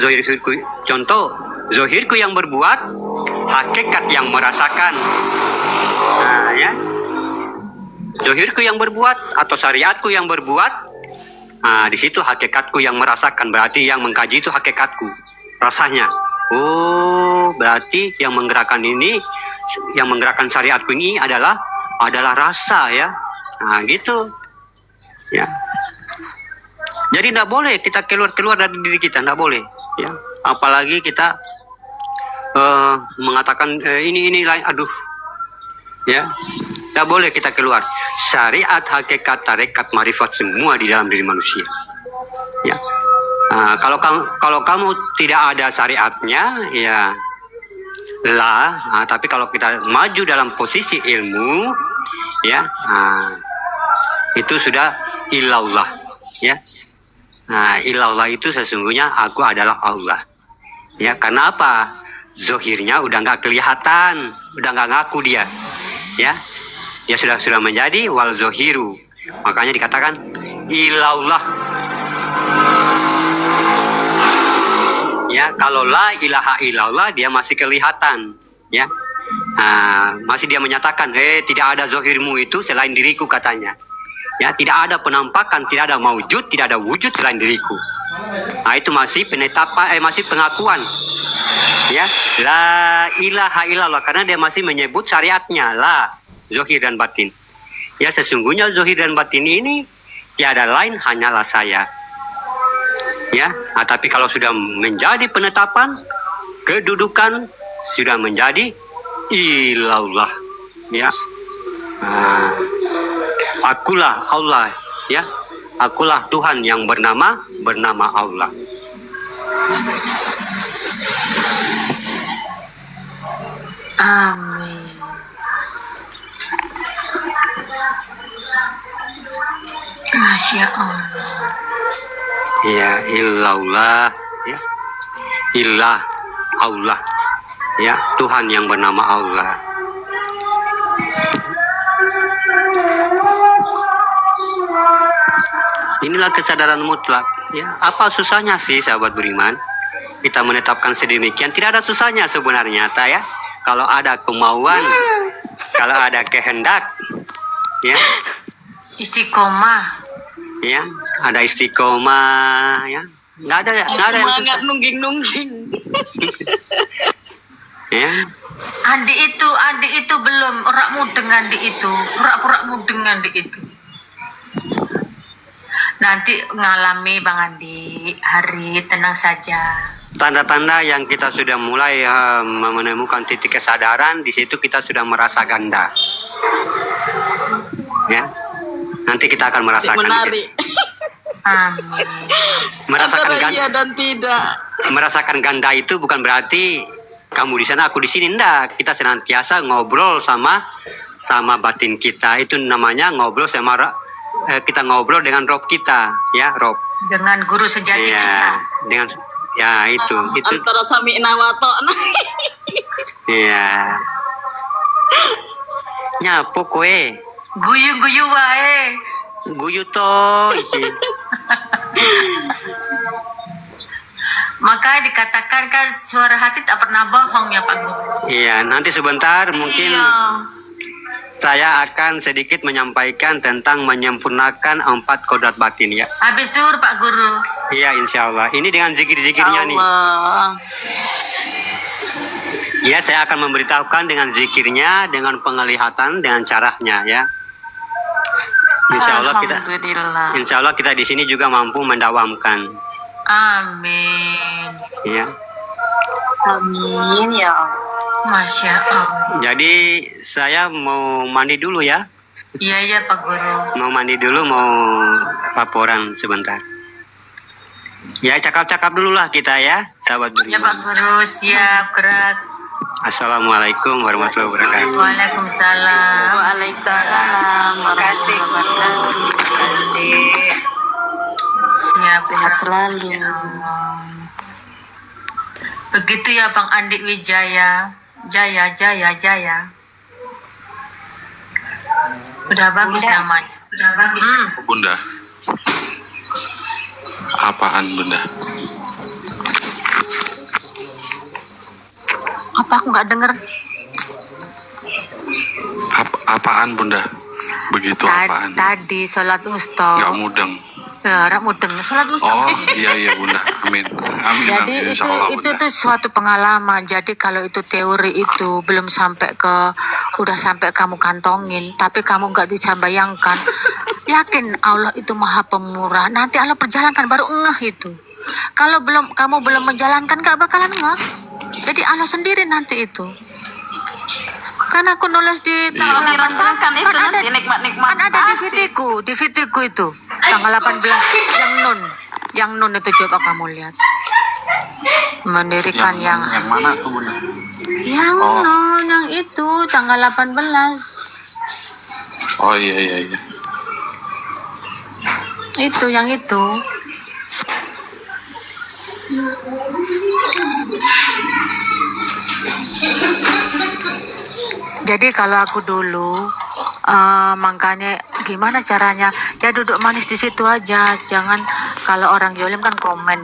zohirku yang berbuat, hakikat yang merasakan. Ya. Zohirku yang berbuat atau syariatku yang berbuat, di situ hakikatku yang merasakan. Berarti yang mengkaji itu hakikatku, rasanya. Oh, berarti yang menggerakkan ini, yang menggerakkan syariatku ini adalah rasa ya. Gitu. Ya. Jadi tidak boleh kita keluar dari diri kita, tidak boleh. Ya. Apalagi kita mengatakan ini lain, aduh. Ya. Tidak boleh kita keluar. Syariat, hakikat, tarekat, marifat semua di dalam diri manusia. Ya. Kalau kamu tidak ada syariatnya, ya lah. Tapi kalau kita maju dalam posisi ilmu, ya, itu sudah ilallah. Ya. Ilallah itu sesungguhnya aku adalah Allah. Ya, karena apa? Zohirnya udah nggak kelihatan, udah nggak ngaku dia. Ya, dia sudah menjadi wal zohiru. Makanya dikatakan ilallah. Ya, kalau la ilaha illallah dia masih kelihatan. Ya, masih dia menyatakan, tidak ada zohirmu itu selain diriku katanya. Ya, tidak ada penampakan, tidak ada maujud, tidak ada wujud selain diriku. Itu masih penetapan, masih pengakuan. Ya, la ilaha illallah, karena dia masih menyebut syariatnya, la, zohir dan batin. Ya, sesungguhnya zohir dan batin ini tiada lain hanyalah saya. Ya, tapi kalau sudah menjadi penetapan, kedudukan sudah menjadi ilallah. Ya. Akulah Allah, ya. Akulah Tuhan yang bernama Allah. Amin. Masya Allah. Ya, illallah, ya. Ilah Allah. Ya, Tuhan yang bernama Allah. Inilah kesadaran mutlak. Ya, apa susahnya sih sahabat beriman? Kita menetapkan sedemikian, tidak ada susahnya sebenarnya, ya. Kalau ada kemauan, kalau ada kehendak, ya. Istiqomah. Ya, ada istiqomah, ya. Nggak ada yang susah. Nungging. Ya. Andi itu belum ora mudeng Andi itu, pura-pura mudeng Andi itu. Nanti ngalami Bang Andi, hari tenang saja. Tanda-tanda yang kita sudah mulai menemukan titik kesadaran, di situ kita sudah merasa ganda. Ya. Nanti kita akan merasakan di situ. Amin. Merasakan Antara ganda. iya dan tidak. Merasakan ganda itu bukan berarti kamu di sana, aku di sini, enggak. Kita senantiasa ngobrol sama batin kita. Itu namanya ngobrol sama kita ngobrol dengan Rob kita, ya, Rob. Dengan guru sejati Ya, kita. dengan ya itu. Antara sami'na wa ta'na. Iya. Nyapo kowe. Guyu-guyu wae. Guyu to iki. Maka dikatakan kan suara hati tak pernah bohong ya Pak Guru. Iya, nanti sebentar mungkin saya akan sedikit menyampaikan tentang menyempurnakan 4 kodrat batin, ya. Habis duhur Pak Guru. Iya, insya Allah. Ini dengan zikir-zikirnya nih. Allah. Ya, saya akan memberitahukan dengan zikirnya, dengan penglihatan, dengan caranya, ya. Alhamdulillah. Insya Allah kita di sini juga mampu mendawamkan, Amin. ya. Amin ya Allah. Masya Allah. Jadi saya mau mandi dulu, ya. Iya Pak Guru. Mau mandi dulu, mau laporan sebentar. Ya, cakap-cakap dulu lah kita, ya, sahabat Ya Pak beriman. Guru, siap gerak. Assalamualaikum warahmatullahi wabarakatuh. Waalaikumsalam. Waalaikumsalam warahmatullahi wabarakatuh. Siap. Sehat selalu. Begitu ya Bang Andi Wijaya. Jaya. Udah bagus namanya. Udah bagus. Bunda. Apaan Bunda? Apa aku nggak denger? Apaan Bunda? Begitu apaan? Tadi sholat usta. Gak mudeng. Ya, mudeng sholat usta. Oh iya Bunda. Amin. Amin. Jadi Amin. Insya Allah, itu Bunda. tuh suatu pengalaman. Jadi kalau itu teori itu belum sampai udah sampai kamu kantongin, tapi kamu nggak bisa bayangkan Yakin Allah itu maha pemurah. Nanti Allah perjalankan baru ngeh itu. Kalau kamu belum menjalankan gak bakalan ngeh. Jadi Allah sendiri nanti itu. Kan aku nulis di tanggal 18. Dirasakan itu Kan nanti nikmat-nikmat kan ada di asik. VT-ku itu. Tanggal 18 yang nun itu coba kamu lihat. Mendirikan yang mana tuh Bunda? yang Oh. nun yang itu tanggal 18. Oh iya. Itu yang itu. Jadi kalau aku dulu makanya gimana caranya ya duduk manis di situ aja, jangan kalau orang jolim kan komen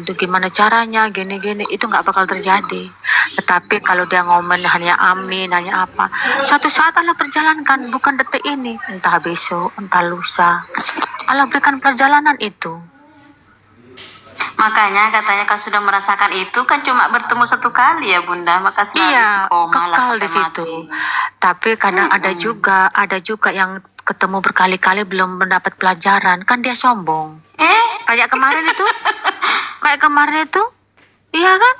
tuh gimana caranya gini-gini, itu nggak bakal terjadi. Tetapi kalau dia ngomen hanya amin hanya apa, suatu saat Allah perjalankan, bukan detik ini, entah besok entah lusa, Allah berikan perjalanan itu. Makanya katanya kalau sudah merasakan itu kan cuma bertemu satu kali ya Bunda, maka selalu Iya, istiqomah lah kekal sampai di situ. mati. Tapi kadang ada juga yang ketemu berkali-kali belum mendapat pelajaran, kan dia sombong. Kayak kemarin itu, iya kan?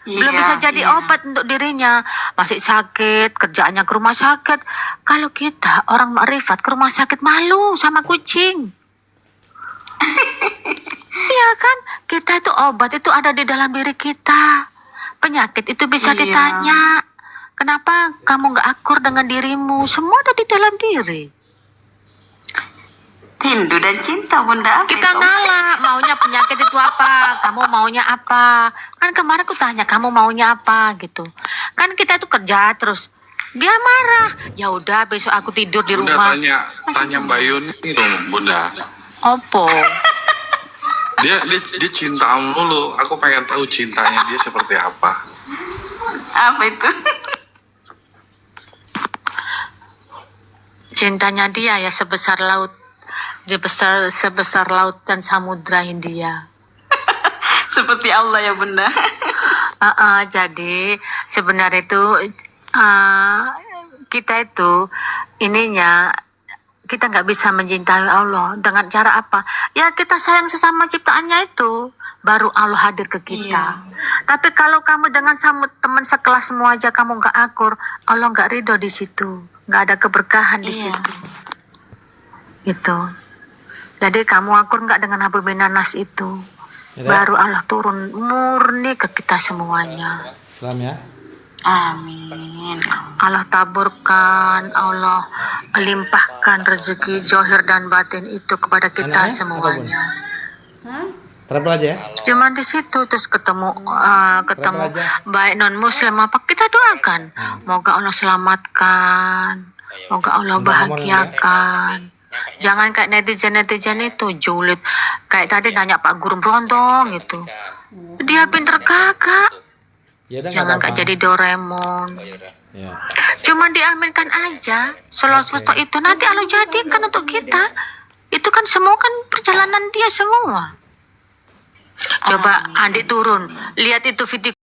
Belum Iya, bisa jadi iya. obat untuk dirinya, masih sakit, kerjaannya ke rumah sakit. Kalau kita orang makrifat ke rumah sakit malu sama kucing. Iya kan? Kita itu obat itu ada di dalam diri kita. Penyakit itu bisa Iya. ditanya. Kenapa kamu nggak akur dengan dirimu? Semua ada di dalam diri. Rindu dan cinta Bunda. Apa Kita itu? ngalah, maunya penyakit itu apa? Kamu maunya apa? Kan kemarin aku tanya, kamu maunya apa gitu. Kan kita itu kerja terus. Dia marah. Ya udah, besok aku tidur di Bunda rumah. tanya Mbak Yuni dong Bunda. Opo. Dia cinta mulu. Aku pengen tahu cintanya dia seperti apa. Apa itu? Cintanya dia ya sebesar laut. Sebesar laut dan samudra Hindia. Seperti Allah ya Bunda. Jadi sebenarnya itu kita itu ininya kita nggak bisa mencintai Allah dengan cara apa? Ya kita sayang sesama ciptaannya itu, baru Allah hadir ke kita. Iya. Tapi kalau kamu dengan teman sekelas semua aja kamu nggak akur, Allah nggak ridho di situ, nggak ada keberkahan di Iya. situ. Gitu. Jadi kamu akur nggak dengan Habibin Nas itu, baru Allah turun murni ke kita semuanya. Salam ya. Amin. Allah taburkan, Allah limpahkan rezeki zohir dan batin itu kepada kita Anaknya semuanya. Travel aja ya. Cuman di situ terus ketemu Travel aja. baik non muslim apa kita doakan, moga Allah selamatkan, moga Allah bahagiakan. Jangan kayak netizen itu julid, kayak tadi nanya Pak Guru Brondong itu, dia pinter kakak. Ya udah, nggak Jangan apa-apa. kayak jadi Doraemon. Ya. Cuma diaminkan aja. Solo-solo itu nanti Allah jadikan untuk kita. Itu kan semua kan perjalanan dia semua. Coba Andi turun, lihat itu video